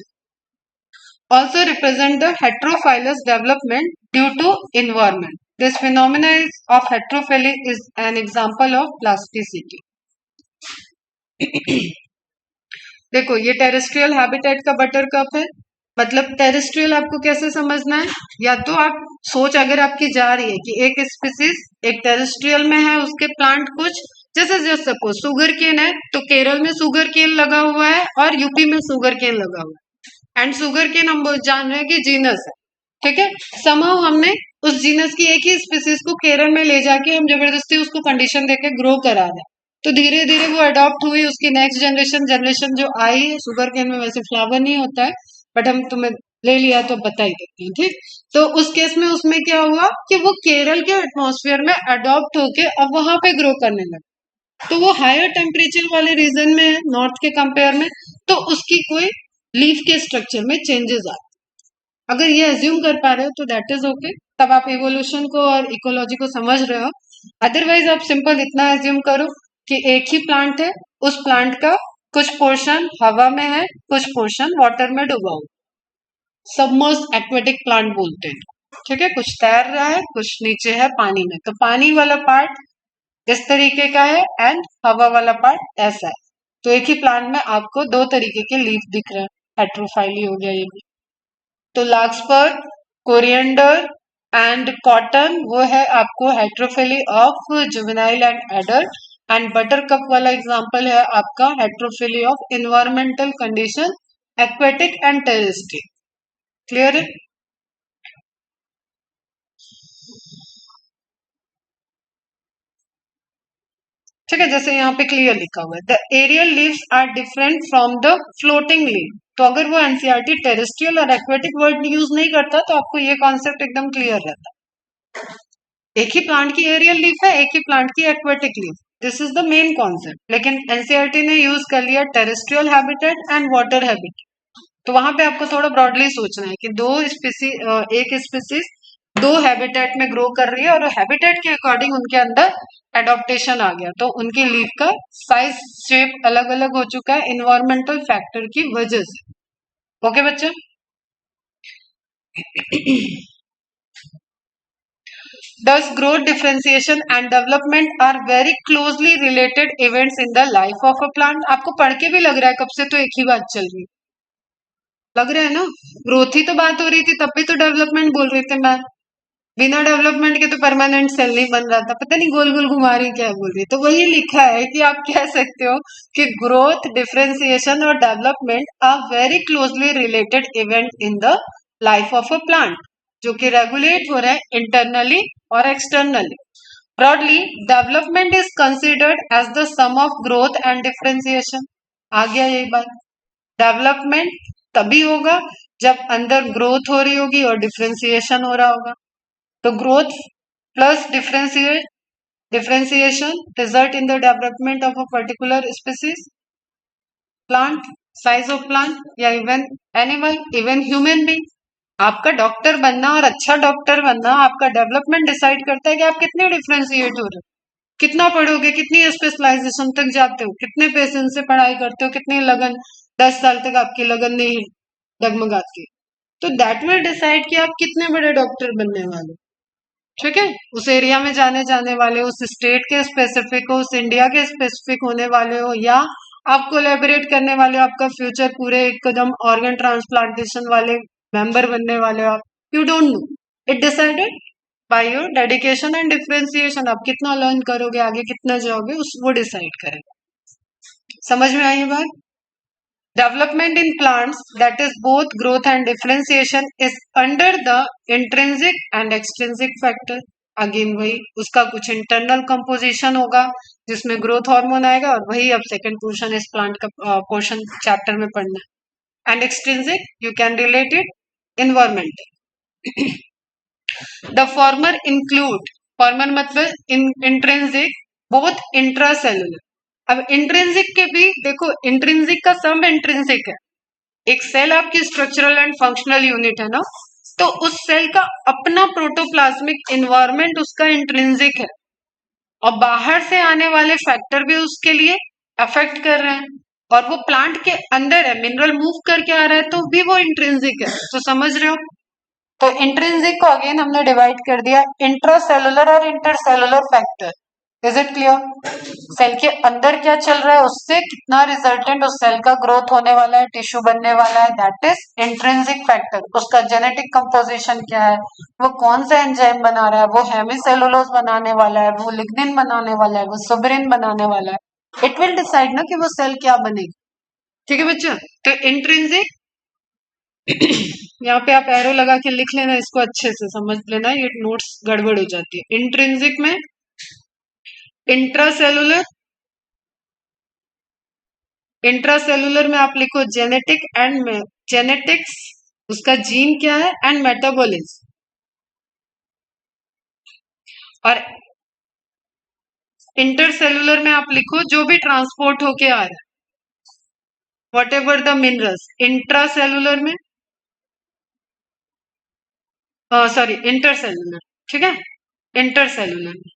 Also represent the heterophilous development due to environment. This phenomenon of heterophily is an example of plasticity. देखो, ये टेरेस्ट्रियल हैबिटेट का बटर कप है। मतलब टेरेस्ट्रियल आपको कैसे समझना है, या तो आप सोच अगर आपकी जा रही है कि एक स्पीसीज एक टेरेस्ट्रियल में है, उसके प्लांट कुछ जैसे जस्ट सपोज शुगर केन है, तो केरल में शुगर केन लगा हुआ है और यूपी में शुगर केन लगा हुआ है, एंड शुगर केन हम जान रहे हैं कि जीनस है। ठीक है, समहाउ हमने उस जीनस की एक ही स्पीसीज को केरल में ले जाके हम जबरदस्ती उसको कंडीशन देके ग्रो करा दें, तो धीरे धीरे वो अडॉप्ट हुई, उसकी नेक्स्ट जनरेशन जो आई, शुगर केन में वैसे फ्लावर नहीं होता है, बट हम तुम्हें ले लिया तो बता ही देते हैं। ठीक, तो उस केस में उसमें क्या हुआ कि वो केरल के एटमॉस्फेयर में अडॉप्ट होके अब वहां पे ग्रो करने लगा, तो वो हायर टेम्परेचर वाले रीजन में है नॉर्थ के कंपेयर में, तो उसकी कोई लीफ के स्ट्रक्चर में चेंजेस आते। अगर ये एज्यूम कर पा रहे हो तो दैट इज ओके, तब आप इवोल्यूशन को और इकोलॉजी को समझ रहे हो। अदरवाइज आप सिंपल इतना एज्यूम करो कि एक ही प्लांट है, उस प्लांट का कुछ पोर्शन हवा में है, कुछ पोर्शन वाटर में डूबा हुआ, सबमर्ज एक्वेटिक प्लांट बोलते हैं। ठीक है, कुछ तैर रहा है, कुछ नीचे है पानी में, तो पानी वाला पार्ट इस तरीके का है एंड हवा वाला पार्ट ऐसा है। तो एक ही प्लांट में आपको दो तरीके के लीफ दिख रहे हैं, हेट्रोफाइली हो गया ये भी। तो लार्कस्पर, कोरिएंडर एंड कॉटन वो है आपको heterophylly of juvenile and adult, and butter cup वाला एग्जांपल है आपका heterophylly of environmental condition, aquatic and terrestrial. Clear है? ठीक है, जैसे यहाँ पे क्लियर लिखा हुआ है, the aerial leaves are different from the floating leave. तो अगर वो एनसीईआरटी टेरेस्ट्रियल और एक्वेटिक वर्ड यूज नहीं करता तो आपको ये कॉन्सेप्ट एकदम क्लियर रहता। एक ही प्लांट की एरियल लीफ है, एक ही प्लांट की aquatic leaf, this is the main concept. लेकिन एनसीईआरटी ने यूज कर लिया terrestrial habitat and water habitat, तो वहां पे आपको थोड़ा ब्रॉडली सोचना है कि दो स्पीसीज, एक स्पीसीज दो हैबिटेट में ग्रो कर रही है और हैबिटेट के अकॉर्डिंग उनके अंदर एडॉप्टेशन आ गया, तो उनकी लीफ का साइज शेप अलग अलग हो चुका है इन्वायरमेंटल फैक्टर की वजह से। ओके बच्चे। Thus, growth, differentiation and development are very closely related events in the life of a plant. आपको पढ़ के भी लग रहा है कब से तो एक ही बात चल रही लग रहा है ना, ग्रोथ ही तो बात हो रही थी, तब भी तो डेवलपमेंट बोल रहे थे मैम, बिना डेवलपमेंट के तो परमानेंट सेल नहीं बन रहा था, पता नहीं गोल गोल घुमा रही क्या बोल रही। तो वही लिखा है कि आप कह सकते हो कि ग्रोथ, डिफरेंशिएशन और development are very closely related event in the life of a plant, जो कि रेगुलेट हो रहा है इंटरनली और externally. Broadly development is considered as the sum of growth and differentiation. आ गया यही बात, डेवलपमेंट तभी होगा जब अंदर ग्रोथ हो रही होगी और डिफरेंशिएशन हो रहा होगा। तो growth plus differentiation result in the development of a particular species, plant, size of plant या even animal, even human being. आपका डॉक्टर बनना और अच्छा डॉक्टर बनना, आपका डेवलपमेंट डिसाइड करता है कि आप कितने डिफरेंशिएट हो रहे हो, कितना पढ़ोगे, कितनी स्पेशलाइजेशन तक जाते हो, कितने पेशेंस से पढ़ाई करते हो, कितनी लगन, 10 साल तक आपकी लगन नहीं डगमगाती, तो दैट विल डिसाइड कि आप कितने बड़े डॉक्टर बनने वाले। ठीक है, उस एरिया में जाने वाले, उस स्टेट के स्पेसिफिक हो, उस इंडिया के स्पेसिफिक होने वाले हो, या आप कोलैबोरेट करने वाले हो, आपका फ्यूचर पूरे एकदम ऑर्गन ट्रांसप्लांटेशन वाले मेंबर बनने वाले हो आप, you don't know, it decided by your dedication and differentiation. आप कितना लर्न करोगे, आगे कितना जाओगे, उस वो डिसाइड करेगा। समझ में आई बात? Development in plants, that is both growth and differentiation, is under the intrinsic and extrinsic factor. Again वही, उसका कुछ इंटरनल कंपोजिशन होगा जिसमें ग्रोथ हार्मोन आएगा, और वही अब सेकंड पोर्शन इस प्लांट का पोर्शन चैप्टर में पढ़ना है। And extrinsic you can relate it environmental. The former include, farmer मतलब इंट्रिंसिक, बोथ इंट्रासेलुलर। अब इंट्रिंसिक के भी देखो, इंट्रिंसिक का सब इंट्रिंसिक है, एक सेल आपकी स्ट्रक्चरल एंड फंक्शनल यूनिट है ना, तो उस सेल का अपना प्रोटोप्लाज्मिक इन्वायरमेंट उसका इंट्रिंसिक है, और बाहर से आने वाले फैक्टर भी उसके लिए अफेक्ट कर रहे हैं, और वो प्लांट के अंदर है, मिनरल मूव करके आ रहा है तो भी वो इंट्रिंसिक है। तो समझ रहे हो? तो इंट्रिंसिक को अगेन हमने डिवाइड कर दिया इंट्रासेलुलर और intercellular factor. Is it clear? Cell के अंदर क्या चल रहा है, उससे कितना रिजल्टेंट उस सेल का ग्रोथ होने वाला है, टिश्यू बनने वाला है, दैट इज इंट्रिंसिक फैक्टर। उसका जेनेटिक कंपोजिशन क्या है, वो कौन सा एंजाइम बना रहा है, वो हेमिसेलुलोज बनाने वाला है, वो लिग्निन बनाने वाला है, वो सुबरिन बनाने वाला है, इट विल डिसाइड ना कि वो सेल क्या बनेगी। ठीक है बच्चा? तो इंट्रिंसिक यहाँ पे आप एरो लगा के लिख लेना, इसको अच्छे से समझ लेना, ये नोट्स गड़बड़ हो जाती है। इंट्रिंसिक में इंट्रासेलुलर, इंट्रासेलुलर में आप लिखो जेनेटिक एंड जेनेटिक्स, उसका जीन क्या है, एंड मेटाबॉलिज्म। और इंटरसेलुलर में आप लिखो जो भी ट्रांसपोर्ट होके आ रहा है, whatever the minerals. Intracellular में सॉरी इंटरसेलुलर, ठीक है, इंटरसेलुलर में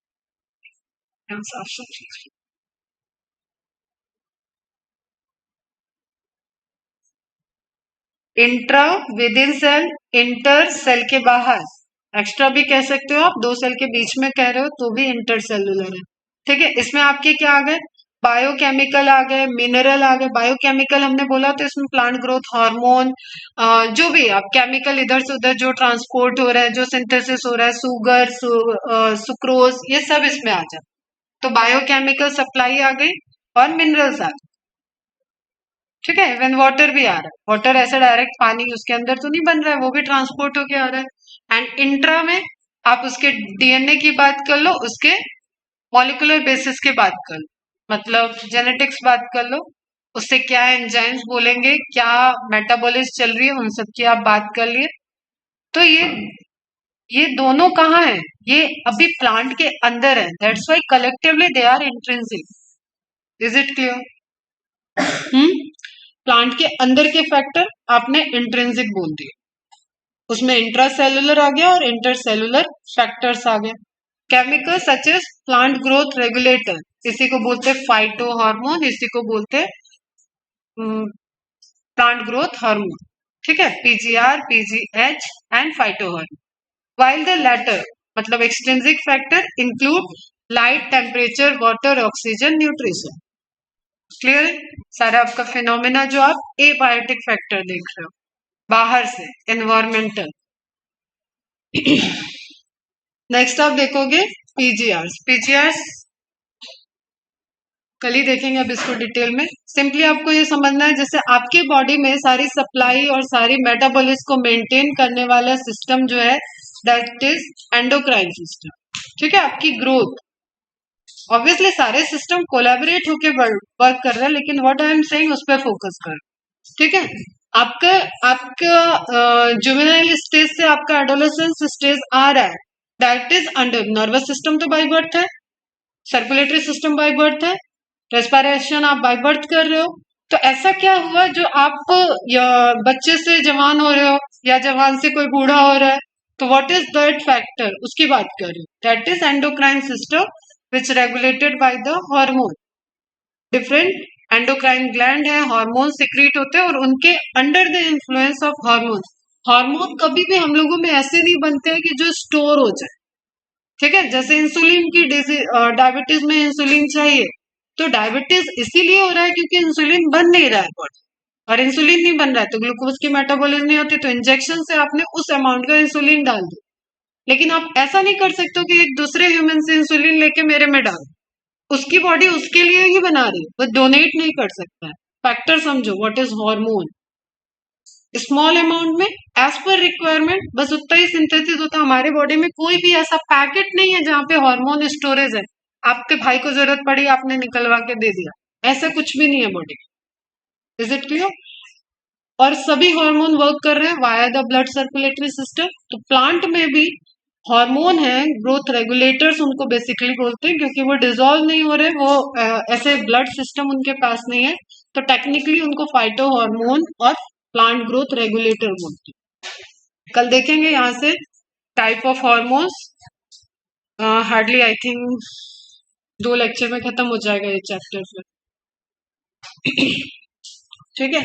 intra within cell, inter cell के बाहर, एक्स्ट्रा भी कह सकते हो आप, दो सेल के बीच में कह रहे हो तो भी इंटरसेलुलर है। ठीक है, इसमें आपके क्या आ गए, बायोकेमिकल आ गए, मिनरल आ गए। बायोकेमिकल हमने बोला तो इसमें प्लांट ग्रोथ हार्मोन, जो भी आप केमिकल इधर से उधर जो ट्रांसपोर्ट हो रहा है, जो सिंथेसिस हो रहा है, सुगर, सुक्रोज, ये सब इसमें आ जाए। तो बायोकेमिकल सप्लाई आ गई और मिनरल्स आ गए। ठीक है, इवन वाटर भी आ रहा है, वाटर ऐसा डायरेक्ट पानी उसके अंदर तो नहीं बन रहा है, वो भी ट्रांसपोर्ट होके आ रहा है। एंड इंट्रा में आप उसके डीएनए की बात कर लो, उसके मॉलिक्यूलर बेसिस की बात कर लो, मतलब जेनेटिक्स बात कर लो, उससे क्या एंजाइम्स बोलेंगे, क्या मेटाबॉलिज्म चल रही है, उन सब की आप बात कर लिए। तो ये दोनों कहाँ है, ये अभी प्लांट के अंदर है, that's why collectively they are intrinsic. Is it clear? Plant के अंदर के फैक्टर आपने इंट्रिंसिक बोल दिए। उसमें इंट्रासेलुलर आ गया और इंटरसेलुलर फैक्टर्स आ गए। Chemical such as plant growth regulator, इसी को बोलते हैं फाइटो हार्मोन, इसी को बोलते हैं प्लांट ग्रोथ हार्मोन। ठीक है, PGR, PGH and phyto hormone. While the latter मतलब extrinsic factor include light, temperature, water, oxygen, nutrition. Clear है? सारा आपका फिनोमेना जो आप एबायोटिक फैक्टर देख रहे हो बाहर से, एनवायरमेंटल। नेक्स्ट आप देखोगे पीजीआर। पीजीआर कल ही देखेंगे, अब इसको डिटेल में। सिंपली आपको ये समझना है जैसे आपकी बॉडी में सारी सप्लाई और सारी मेटाबॉलिज्म को मेंटेन करने वाला सिस्टम जो है दैट इज एंडोक्राइन सिस्टम। ठीक है, आपकी ग्रोथ ऑब्वियसली सारे सिस्टम कोलैबोरेट होके वर्क कर रहे हैं, लेकिन व्हाट आई एम सेइंग उस पर फोकस कर। ठीक है, आपका आपका जुवेनाइल स्टेज से आपका एडोलेसेंस स्टेज आ रहा है, that is under nervous system तो बाय बर्थ है, सर्कुलेटरी सिस्टम बाय बर्थ है, रेस्पिरेशन आप बाय बर्थ कर रहे हो। तो ऐसा क्या हुआ जो आप या बच्चे से जवान हो रहे हो या जवान से कोई बूढ़ा हो रहा है, तो व्हाट इज दैट फैक्टर, उसकी बात कर रहे हो। That is endocrine system which regulated by the hormone. Different endocrine gland है, हार्मोन सिक्रीट होते हैं और उनके under the influence of hormone. Hormone कभी भी हम लोगों में ऐसे नहीं बनते हैं कि जो स्टोर हो जाए। ठीक है, जैसे इंसुलिन की डायबिटीज में इंसुलिन चाहिए, तो डायबिटीज इसीलिए हो रहा है क्योंकि इंसुलिन बन नहीं रहा है बॉडी, और इंसुलिन नहीं बन रहा है तो ग्लूकोज की मेटाबॉलिज्म नहीं होती, तो इंजेक्शन से आपने उस अमाउंट का इंसुलिन डाल दिया। लेकिन आप ऐसा नहीं कर सकते कि एक दूसरे ह्यूमन से इंसुलिन लेके मेरे में डाल, उसकी बॉडी उसके लिए ही बना रही है, वो डोनेट नहीं कर सकता है। फैक्टर समझो, what is hormone. Small amount में एज पर रिक्वायरमेंट बस उतना ही सिंथेसिस होता है। हमारे बॉडी में कोई भी ऐसा पैकेट नहीं है जहां पे हार्मोन स्टोरेज है, आपके भाई को जरूरत पड़ी आपने निकलवा के दे दिया, ऐसा कुछ भी नहीं है बॉडी। Is it clear? और सभी हार्मोन वर्क कर रहे हैं via the blood circulatory system. तो प्लांट में भी हार्मोन है, ग्रोथ रेगुलेटर्स उनको बेसिकली बोलते हैं, क्योंकि वो डिसॉल्व नहीं हो रहे, वो ऐसे ब्लड सिस्टम उनके पास नहीं है, तो टेक्निकली उनको फाइटो हार्मोन और प्लांट ग्रोथ रेगुलेटर बोलते हैं। कल देखेंगे यहां से type of hormones, hardly I think 2 lecture में खत्म हो जाएगा ये चैप्टर फिर। ठीक है,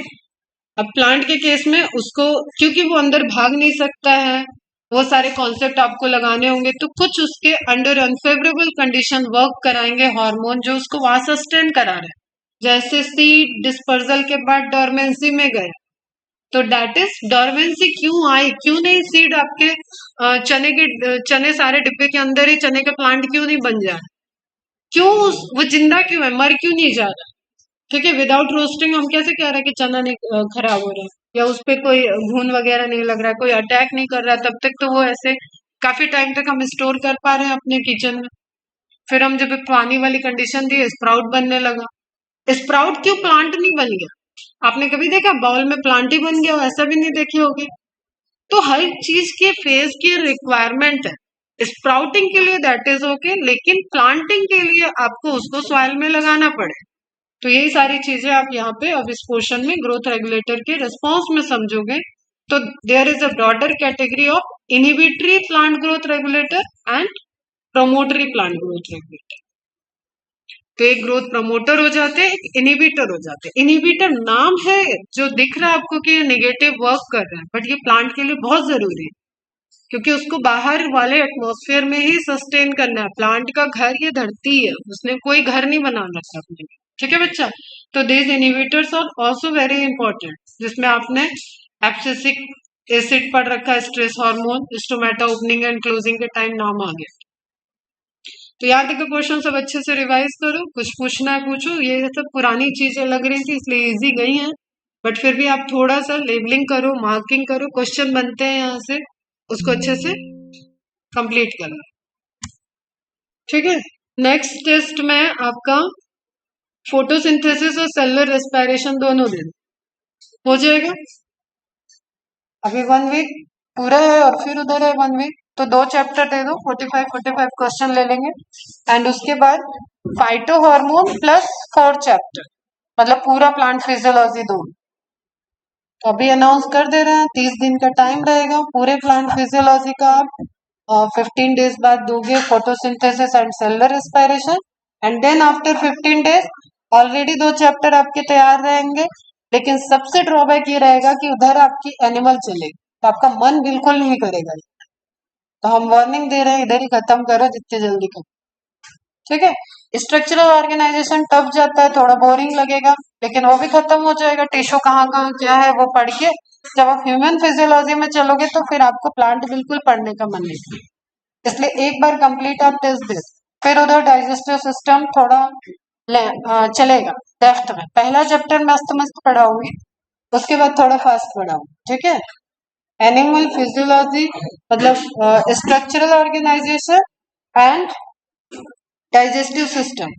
अब प्लांट के केस में उसको, क्योंकि वो अंदर भाग नहीं सकता है, वो सारे कॉन्सेप्ट आपको लगाने होंगे, तो कुछ उसके अंडर अनफेवरेबल कंडीशन वर्क कराएंगे हार्मोन जो उसको वहां सस्टेन करा रहे हैं। जैसे सीड डिस्पर्सल के बाद डोरमेंसी में गए, तो डेट इज डोरमेंसी क्यों आई, क्यों नहीं सीड आपके चने सारे डिब्बे के अंदर ही चने का प्लांट क्यों नहीं बन जा रहा, क्यों वो जिंदा क्यों है, मर क्यों नहीं जा रहा। ठीक है, विदाउट रोस्टिंग हम कैसे कह रहे हैं कि चना नहीं खराब हो रहा है, या उस पर कोई घून वगैरह नहीं लग रहा है, कोई अटैक नहीं कर रहा है, तब तक तो वो ऐसे काफी टाइम तक हम स्टोर कर पा रहे हैं अपने किचन में। फिर हम जब पानी वाली कंडीशन दी, स्प्राउट बनने लगा। स्प्राउट क्यों प्लांट नहीं बन गया? आपने कभी देखा बाउल में प्लांट ही बन गया हो? ऐसा भी नहीं देखी होगी। तो हर चीज के फेज की रिक्वायरमेंट है। स्प्राउटिंग के लिए दैट इज ओके, लेकिन प्लांटिंग के लिए आपको उसको सॉइल में लगाना पड़े। तो यही सारी चीजें आप यहाँ पे अब इस पोर्शन में ग्रोथ रेगुलेटर के रिस्पॉन्स में समझोगे। तो there is a broader category of inhibitory plant growth regulator and promotory plant growth regulator. तो एक ग्रोथ प्रमोटर हो जाते हैं, एक इनहिबिटर हो जाते हैं। इनहिबिटर नाम है जो दिख रहा है आपको कि ये नेगेटिव वर्क कर रहा है, बट ये प्लांट के लिए बहुत जरूरी है, क्योंकि उसको बाहर वाले एटमॉस्फेयर में ही सस्टेन करना है। प्लांट का घर ये धरती है, उसने कोई घर नहीं बनाना था अपने लिए। ठीक है बच्चा? तो these inhibitors are also very important, जिसमें आपने एब्सिसिक एसिड पढ़ रखा है, stress hormone, stomata opening and closing के टाइम नाम आ गया। तो याद रखो, क्वेश्चन सब अच्छे से रिवाइज करो, कुछ पूछना है पूछो। ये सब पुरानी चीजें लग रही थी इसलिए इजी गई हैं, बट फिर भी आप थोड़ा सा लेबलिंग करो, मार्किंग करो, क्वेश्चन बनते हैं यहाँ से, उसको अच्छे से कंप्लीट करना। ठीक है, नेक्स्ट टेस्ट में आपका फोटोसिंथेसिस और सेलुलर रेस्पिरेशन दोनों दिन हो जाएगा। अभी 1 वीक पूरा है और फिर उधर है 1 वीक, तो 2 चैप्टर दे दो, 45 क्वेश्चन ले लेंगे। एंड उसके बाद फाइटो हार्मोन प्लस 4 चैप्टर, मतलब पूरा प्लांट फिजियोलॉजी दो। तो अभी अनाउंस कर दे रहे हैं 30 दिन का टाइम रहेगा पूरे प्लांट फिजियोलॉजी का। आप 15 डेज बाद दोगे photosynthesis and cellular respiration, and then after 15 days already 2 chapter आपके तैयार रहेंगे। लेकिन सबसे ड्रॉबैक ये रहेगा कि उधर आपकी एनिमल चलेगी तो आपका मन बिल्कुल नहीं करेगा। तो हम वार्निंग दे रहे हैं इधर ही खत्म करो जितने जल्दी करो, ठीक है। स्ट्रक्चरल ऑर्गेनाइजेशन टफ जाता है, थोड़ा बोरिंग लगेगा, लेकिन वो भी खत्म हो जाएगा। टिश्यू कहाँ कहाँ क्या है वो पढ़ के जब आप ह्यूमन फिजियोलॉजी में चलोगे तो फिर आपको प्लांट बिल्कुल पढ़ने का मन नहीं। इसलिए एक बार कंप्लीट आप टेस्ट दे, फिर उधर डाइजेस्टिव सिस्टम थोड़ा चलेगा डेफ्थ में। पहला चैप्टर मस्त मस्त पढ़ाऊंगी, उसके बाद थोड़ा फास्ट पढ़ाऊंगी, ठीक है। एनिमल फिजियोलॉजी मतलब structural organisation and digestive system,